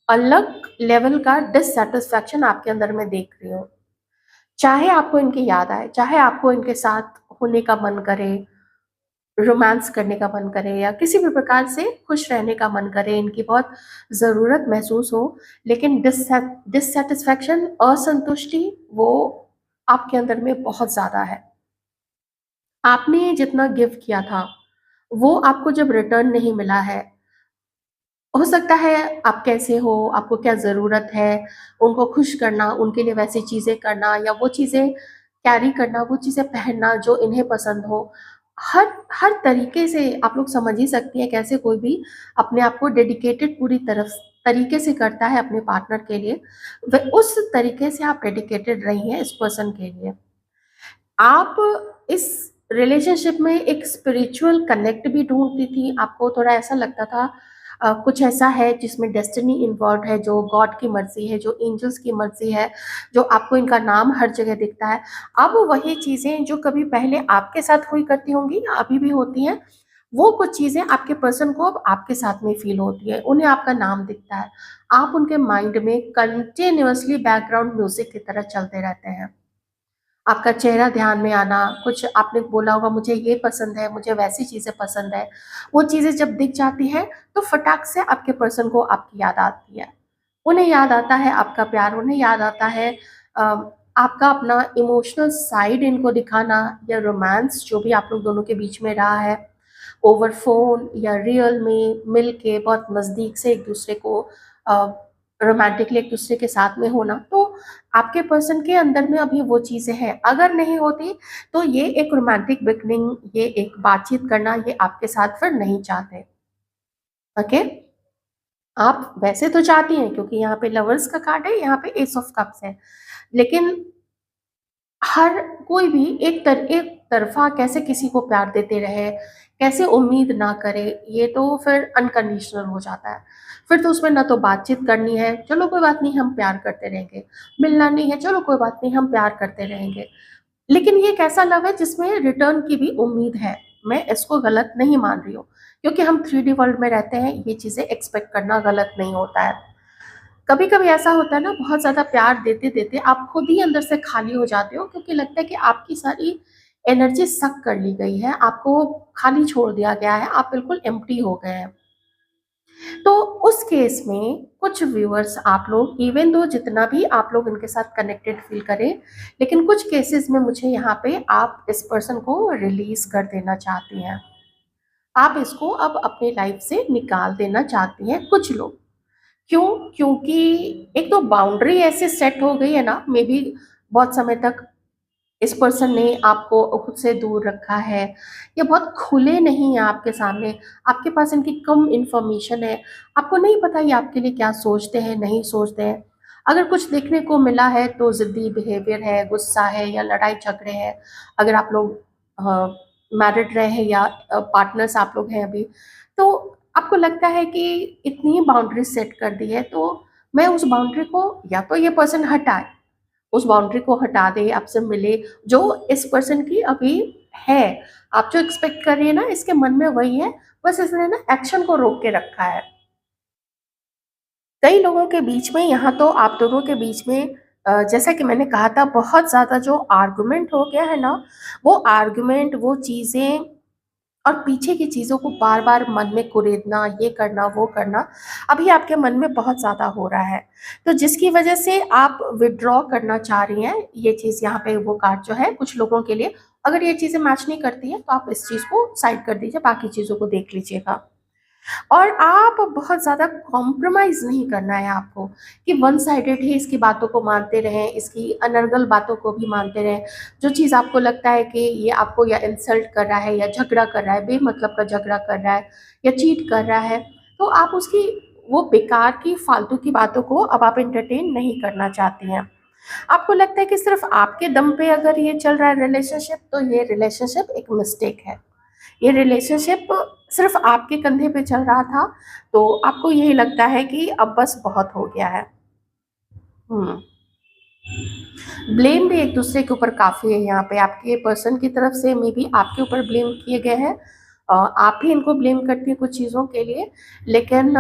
अलग लेवल का डिससेटिस्फैक्शन आपके अंदर में देख रही हूँ। चाहे आपको इनकी याद आए, चाहे आपको इनके साथ होने का मन करे, रोमांस करने का मन करे या किसी भी प्रकार से खुश रहने का मन करे, इनकी बहुत ज़रूरत महसूस हो, लेकिन डिससेटिस्फैक्शन, असंतुष्टि, वो आपके अंदर में बहुत ज़्यादा है। आपने जितना गिव किया था, वो आपको जब रिटर्न नहीं मिला है, हो सकता है आप कैसे हो, आपको क्या ज़रूरत है, उनको खुश करना, उनके लिए वैसी चीज़ें करना या वो चीज़ें कैरी करना, वो चीज़ें पहनना जो इन्हें पसंद हो। हर हर तरीके से आप लोग समझ ही सकती हैं कैसे कोई भी अपने आप को डेडिकेटेड पूरी तरफ तरीके से करता है अपने पार्टनर के लिए। व उस तरीके से आप डेडिकेटेड रही हैं इस पर्सन के लिए। आप इस रिलेशनशिप में एक स्पिरिचुअल कनेक्ट भी ढूँढती थी, आपको थोड़ा ऐसा लगता था कुछ ऐसा है जिसमें डेस्टिनी इन्वॉल्व्ड है, जो गॉड की मर्ज़ी है, जो एंजल्स की मर्ज़ी है, जो आपको इनका नाम हर जगह दिखता है। अब वही चीज़ें जो कभी पहले आपके साथ हुई करती होंगी या अभी भी होती हैं, वो कुछ चीज़ें आपके पर्सन को अब आपके साथ में फ़ील होती है, उन्हें आपका नाम दिखता है। आप उनके माइंड में कंटीन्यूअसली बैकग्राउंड म्यूज़िक की तरह चलते रहते हैं। आपका चेहरा ध्यान में आना, कुछ आपने बोला होगा मुझे ये पसंद है, मुझे वैसी चीज़ें पसंद है, वो चीज़ें जब दिख जाती हैं, तो फटाक से आपके पर्सन को आपकी याद आती है। उन्हें याद आता है आपका प्यार, उन्हें याद आता है अ, आपका अपना इमोशनल साइड इनको दिखाना या रोमांस जो भी आप लोग दोनों के बीच में रहा है, ओवर फ़ोन या रियल में मिल के बहुत नज़दीक से एक दूसरे को रोमांटिकली एक दूसरे के साथ में होना। तो आपके पर्सन के अंदर में अभी वो चीज़ें हैं। अगर नहीं होती तो ये एक रोमांटिक बिगनिंग, ये एक बातचीत करना ये आपके साथ फिर नहीं चाहते। ओके? आप वैसे तो चाहती हैं क्योंकि यहाँ पे लवर्स का कार्ड है, यहाँ पे एस ऑफ कप्स है। लेकिन हर कोई भी एक तरफ़ा कैसे किसी को प्यार देते रहे, कैसे उम्मीद ना करे, ये तो फिर अनकंडीशनल हो जाता है। फिर तो उसमें ना तो बातचीत करनी है, चलो कोई बात नहीं हम प्यार करते रहेंगे। मिलना नहीं है, चलो कोई बात नहीं हम प्यार करते रहेंगे। लेकिन ये एक ऐसा लव है जिसमें रिटर्न की भी उम्मीद है। मैं इसको गलत नहीं मान रही हूँ, क्योंकि हम 3D वर्ल्ड में रहते हैं, ये चीज़ें एक्सपेक्ट करना गलत नहीं होता है। कभी-कभी ऐसा होता है ना, बहुत ज़्यादा प्यार देते-देते आप खुद ही अंदर से खाली हो जाते हो, क्योंकि लगता है कि आपकी सारी एनर्जी सक कर ली गई है, आपको खाली छोड़ दिया गया है, आप बिल्कुल एम्प्टी हो गए हैं। तो उस केस में कुछ व्यूअर्स आप लोग, इवन दो जितना भी आप लोग इनके साथ कनेक्टेड फील करें, लेकिन कुछ केसेस में मुझे यहाँ पे आप इस पर्सन को रिलीज़ कर देना चाहती हैं। आप इसको अब अपनी लाइफ से निकाल देना चाहती हैं कुछ लोग। क्यों? क्योंकि एक तो बाउंड्री ऐसे सेट हो गई है ना, मे बी बहुत समय तक इस पर्सन ने आपको खुद से दूर रखा है, या बहुत खुले नहीं हैं आपके सामने, आपके पास इनकी कम इन्फॉर्मेशन है, आपको नहीं पता ये आपके लिए क्या सोचते हैं, नहीं सोचते हैं। अगर कुछ देखने को मिला है तो ज़िद्दी बिहेवियर है, गुस्सा है या लड़ाई झगड़े हैं। अगर आप लोग मैरिड रहे हैं या पार्टनर्स आप लोग हैं अभी, तो आपको लगता है कि इतनी बाउंड्री सेट कर दी है, तो मैं उस बाउंड्री को, या तो ये पर्सन हटाए, उस बाउंड्री को हटा दे, आपसे मिले, जो इस पर्सन की अभी है। आप जो एक्सपेक्ट कर रही है ना, इसके मन में वही है, बस इसने ना एक्शन को रोक के रखा है। कई लोगों के बीच में, यहाँ तो आप दोनों के बीच में जैसा कि मैंने कहा था, बहुत ज़्यादा जो आर्गुमेंट हो गया है ना, वो आर्गुमेंट, वो चीज़ें और पीछे की चीज़ों को बार-बार मन में कुरेदना, ये करना, वो करना, अभी आपके मन में बहुत ज़्यादा हो रहा है। तो जिसकी वजह से आप विथड्रॉ करना चाह रही हैं, ये चीज़ यहाँ पे वो कार्ड जो है कुछ लोगों के लिए, अगर ये चीज़ें मैच नहीं करती हैं, तो आप इस चीज़ को साइड कर दीजिए, बाकी चीज़ों को देख लीजिएगा। और आप बहुत ज़्यादा कॉम्प्रोमाइज़ नहीं करना है आपको, कि वन साइडेड ही इसकी बातों को मानते रहें, इसकी अनर्गल बातों को भी मानते रहें। जो चीज़ आपको लगता है कि ये आपको या इंसल्ट कर रहा है या झगड़ा कर रहा है, बेमतलब का झगड़ा कर रहा है या चीट कर रहा है, तो आप उसकी, वो बेकार की फालतू की बातों को अब आप एंटरटेन नहीं करना चाहती हैं। आपको लगता है कि सिर्फ़ आपके दम पे अगर ये चल रहा है रिलेशनशिप, तो ये रिलेशनशिप एक मिस्टेक है। ये रिलेशनशिप सिर्फ आपके कंधे पे चल रहा था, तो आपको यही लगता है कि अब बस बहुत हो गया है। हुँ। ब्लेम भी एक दूसरे के ऊपर काफ़ी है यहाँ पे, आपके पर्सन की तरफ से मे बी आपके ऊपर ब्लेम किए गए हैं। आप भी इनको ब्लेम करती हैं कुछ चीज़ों के लिए, लेकिन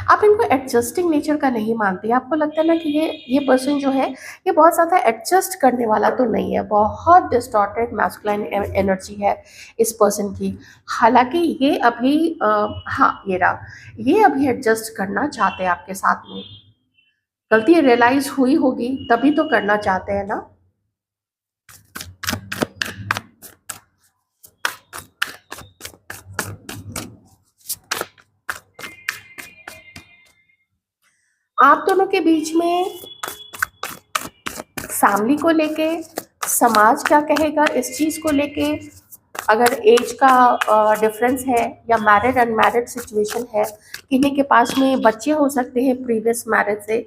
आप इनको एडजस्टिंग नेचर का नहीं मानती। आपको लगता है ना कि ये पर्सन जो है, ये बहुत ज़्यादा एडजस्ट करने वाला तो नहीं है, बहुत डिस्टॉर्टेड मैस्कुलाइन एनर्जी है इस पर्सन की। हालाँकि ये अभी हाँ, ये रहा, ये अभी एडजस्ट करना चाहते हैं आपके साथ में। गलती रियलाइज़ हुई होगी तभी तो करना चाहते हैं ना। आप दोनों के बीच में फैमिली को लेके, समाज क्या कहेगा इस चीज़ को लेके, अगर एज का डिफरेंस है या मैरिड अनमैरिड सिचुएशन है, किन्हीं के पास में बच्चे हो सकते हैं प्रीवियस मैरिज से,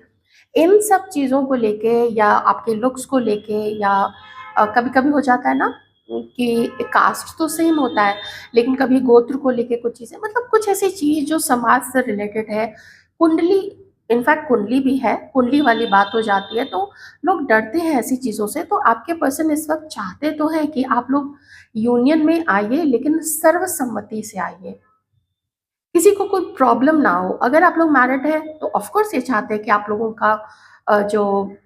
इन सब चीज़ों को लेके या आपके लुक्स को लेके, या कभी-कभी हो जाता है ना कि कास्ट तो सेम होता है, लेकिन कभी गोत्र को लेके कुछ चीज़ें, मतलब कुछ ऐसी चीज़ जो समाज से रिलेटेड है, कुंडली, इनफैक्ट कुंडली भी है, कुंडली वाली बात हो जाती है, तो लोग डरते हैं ऐसी चीज़ों से। तो आपके पर्सन इस वक़्त चाहते तो हैं कि आप लोग यूनियन में आइए, लेकिन सर्वसम्मति से आइए। किसी को कोई प्रॉब्लम ना हो। अगर आप लोग मैरिड हैं, तो ऑफ़ कोर्स ये चाहते हैं कि आप लोगों का जो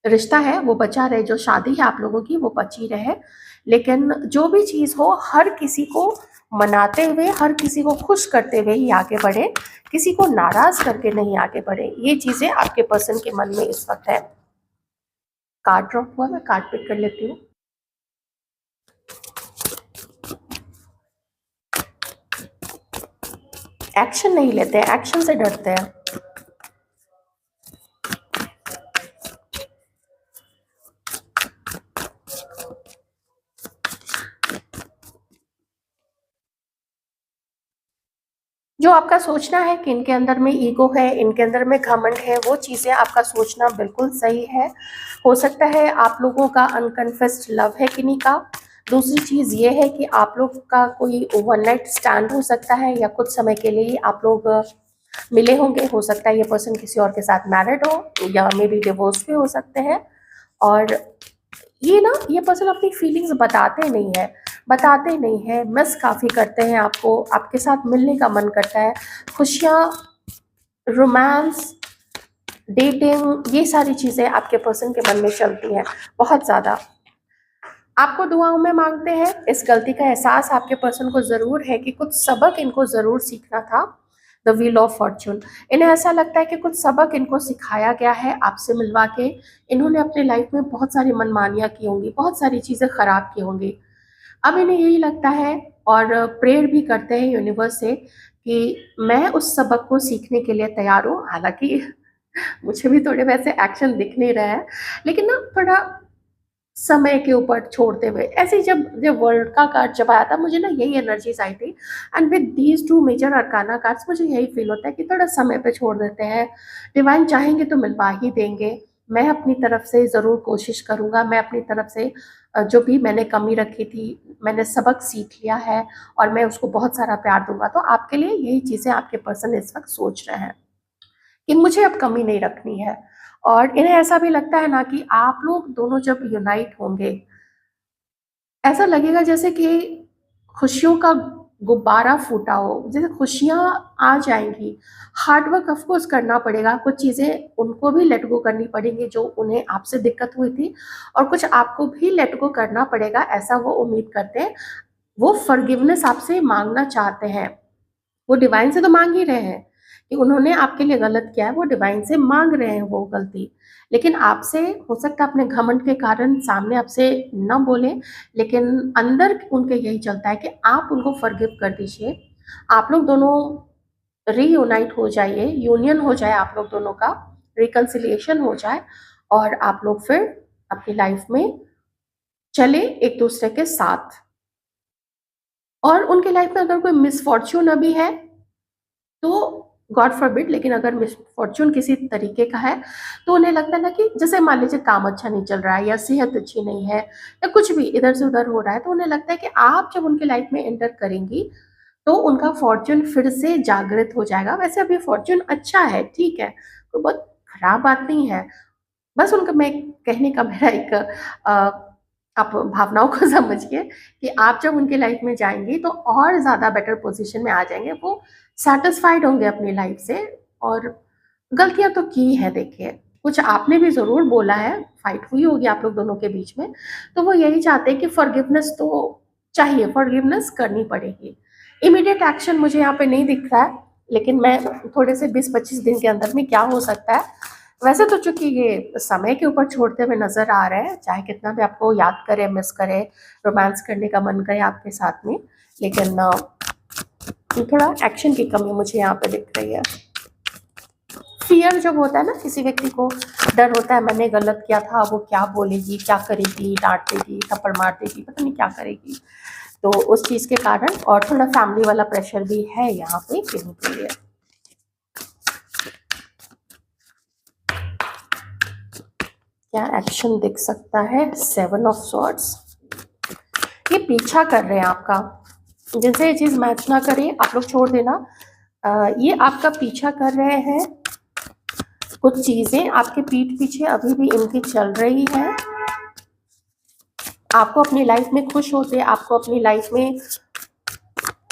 रिश्ता है वो बचा रहे, जो शादी है आप लोगों की वो बची रहे। लेकिन जो भी चीज़ हो, हर किसी को मनाते हुए, हर किसी को खुश करते हुए ही आगे बढ़ें, किसी को नाराज़ करके नहीं आगे बढ़ें। ये चीज़ें आपके पर्सन के मन में इस वक़्त है। कार्ड ड्रॉप हुआ, मैं कार्ड पिक कर लेती हूँ। एक्शन नहीं लेते हैं, एक्शन से डरते हैं। जो आपका सोचना है कि इनके अंदर में ईगो है, इनके अंदर में घमंड है, वो चीज़ें आपका सोचना बिल्कुल सही है। हो सकता है आप लोगों का अनकन्फेस्ड लव है किन्हीं का। दूसरी चीज़ ये है कि आप लोग का कोई वन नाइट स्टैंड हो सकता है, या कुछ समय के लिए आप लोग मिले होंगे। हो सकता है ये पर्सन किसी और के साथ मैरिड हो, या मे बी डिवोर्स भी हो सकते हैं। और ये ना, ये पर्सन अपनी फीलिंग्स बताते नहीं है, मिस काफ़ी करते हैं आपको, आपके साथ मिलने का मन करता है, खुशियाँ, रोमांस, डेटिंग, ये सारी चीज़ें आपके पर्सन के मन में चलती हैं बहुत ज़्यादा। आपको दुआओं में मांगते हैं। इस गलती का एहसास आपके पर्सन को ज़रूर है कि कुछ सबक इनको ज़रूर सीखना था। द व्हील ऑफ फॉर्च्यून, इन्हें ऐसा लगता है कि कुछ सबक इनको सिखाया गया है आपसे मिलवा के। इन्होंने अपनी लाइफ में बहुत सारी मनमानियाँ की होंगी, बहुत सारी चीज़ें ख़राब की होंगी। अब इन्हें यही लगता है, और प्रेयर भी करते हैं यूनिवर्स से, कि मैं उस सबक को सीखने के लिए तैयार हूँ। हालाँकि मुझे भी थोड़े वैसे एक्शन दिख नहीं रहे हैं, लेकिन ना थोड़ा समय के ऊपर छोड़ते हुए ऐसे ही जब जब वर्ल्ड का कार्ड जब आया था मुझे ना यही एनर्जीज आई थी। And with these two major arcana cards मुझे यही फील होता है कि थोड़ा समय पे छोड़ देते हैं। डिवाइन चाहेंगे तो मिलवा ही देंगे। मैं अपनी तरफ से ज़रूर कोशिश करूँगा, मैं अपनी तरफ से जो भी मैंने कमी रखी थी, मैंने सबक सीख लिया है और मैं उसको बहुत सारा प्यार दूंगा। तो आपके लिए यही चीज़ें आपके पर्सन इस वक्त सोच रहे हैं कि मुझे अब कमी नहीं रखनी है। और इन्हें ऐसा भी लगता है ना कि आप लोग दोनों जब यूनाइट होंगे, ऐसा लगेगा जैसे कि खुशियों का गुब्बारा फूटा हो, जैसे खुशियाँ आ जाएँगी। हार्ड वर्क ऑफ कोर्स करना पड़ेगा, कुछ चीज़ें उनको भी लेट गो करनी पड़ेंगी जो उन्हें आपसे दिक्कत हुई थी, और कुछ आपको भी लेट गो करना पड़ेगा, ऐसा वो उम्मीद करते हैं। वो फॉरगिवनेस आपसे माँगना चाहते हैं। वो डिवाइन से तो मांग ही रहे हैं कि उन्होंने आपके लिए गलत किया है, वो डिवाइन से मांग रहे हैं वो गलती। लेकिन आपसे हो सकता है अपने घमंड के कारण सामने आपसे न बोले, लेकिन अंदर उनके यही चलता है कि आप उनको फॉरगिव कर दीजिए। आप लोग दोनों रीयूनाइट हो जाइए, यूनियन हो जाए आप लोग दोनों का, रिकंसिलिएशन हो जाए और आप लोग फिर अपनी लाइफ में चले एक दूसरे के साथ। और उनके लाइफ में अगर कोई मिसफॉर्च्यून अभी है तो गॉड फॉरबिड, लेकिन अगर मिसफॉर्च्यून किसी तरीके का है तो उन्हें लगता है ना कि जैसे मान लीजिए काम अच्छा नहीं चल रहा है या सेहत अच्छी नहीं है या कुछ भी इधर से उधर हो रहा है, तो उन्हें लगता है कि आप जब उनके लाइफ में एंटर करेंगी तो उनका फॉर्च्यून फिर से जागृत हो जाएगा। वैसे अभी फॉर्च्यून अच्छा है, ठीक है, कोई बहुत खराब बात नहीं है। बस उनका मैं कहने का मेरा एक आप भावनाओं को समझिए कि आप जब उनकी लाइफ में जाएंगी तो और ज़्यादा बेटर पोजीशन में आ जाएंगे। वो सैटिस्फाइड होंगे अपनी लाइफ से। और गलतियां तो की है, देखिए कुछ आपने भी ज़रूर बोला है, फाइट हुई होगी आप लोग दोनों के बीच में, तो वो यही चाहते हैं कि फॉरगिवनेस तो चाहिए, फॉरगिवनेस करनी पड़ेगी। इमीडिएट एक्शन मुझे यहाँ पे नहीं दिख रहा है, लेकिन मैं थोड़े से 20-25 दिन के अंदर में क्या हो सकता है। वैसे तो चूंकि ये समय के ऊपर छोड़ते हुए नजर आ रहे हैं, चाहे कितना भी आपको याद करे, मिस करे, रोमांस करने का मन करे आपके साथ में, लेकिन थोड़ा एक्शन की कमी मुझे यहाँ पे दिख रही है। फियर जब होता है ना, किसी व्यक्ति को डर होता है मैंने गलत किया था, वो क्या बोलेगी, क्या करेगी, डांट देगी, थप्पड़ मार देगी, पता नहीं क्या करेगी, तो उस चीज के कारण। और थोड़ा फैमिली वाला प्रेशर भी है यहाँ पे किन्हीं के लिए। क्या एक्शन दिख सकता है? 7 ऑफ सॉर्ड्स। ये पीछा कर रहे हैं आपका, जिनसे ये चीज मैच ना करे आप लोग छोड़ देना। ये आपका पीछा कर रहे हैं, कुछ चीजें आपके पीठ पीछे अभी भी इनकी चल रही है। आपको अपनी लाइफ में खुश होते, आपको अपनी लाइफ में,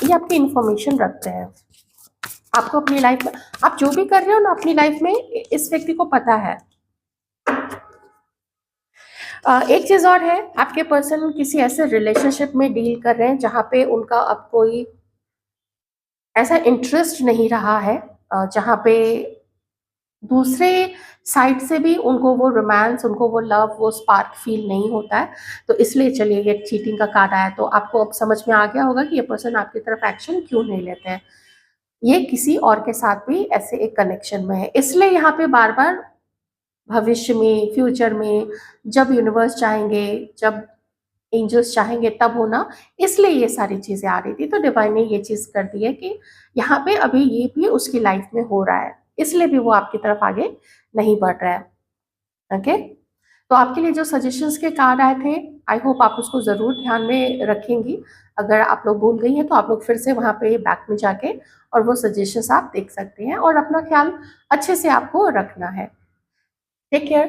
ये आपकी इंफॉर्मेशन रखते हैं। आपको अपनी लाइफ में, आप जो भी कर रहे हो ना अपनी लाइफ में, इस व्यक्ति को पता है। एक चीज और है, आपके पर्सन किसी ऐसे रिलेशनशिप में डील कर रहे हैं जहां पे उनका अब कोई ऐसा इंटरेस्ट नहीं रहा है, जहां पे दूसरे साइड से भी उनको वो रोमांस, उनको वो लव, वो स्पार्क फील नहीं होता है। तो इसलिए चलिए ये चीटिंग का कार्ड आया, तो आपको अब समझ में आ गया होगा कि ये पर्सन आपकी तरफ एक्शन क्यों नहीं लेते हैं। ये किसी और के साथ भी ऐसे एक कनेक्शन में है, इसलिए यहाँ पे बार बार भविष्य में, फ्यूचर में, जब यूनिवर्स चाहेंगे, जब एंजल्स चाहेंगे तब होना, इसलिए ये सारी चीजें आ रही थी। तो डिवाइन ने ये चीज कर दी है कि यहाँ पे अभी ये भी उसकी लाइफ में हो रहा है, इसलिए भी वो आपकी तरफ आगे नहीं बढ़ रहा है। ओके, तो आपके लिए जो सजेशंस के कार्ड आए थे, आई होप आप उसको जरूर ध्यान में रखेंगी। अगर आप लोग भूल गई हैं तो आप लोग फिर से वहाँ पे बैक में जाके और वो सजेशंस आप देख सकते हैं, और अपना ख्याल अच्छे से आपको रखना है। Take care.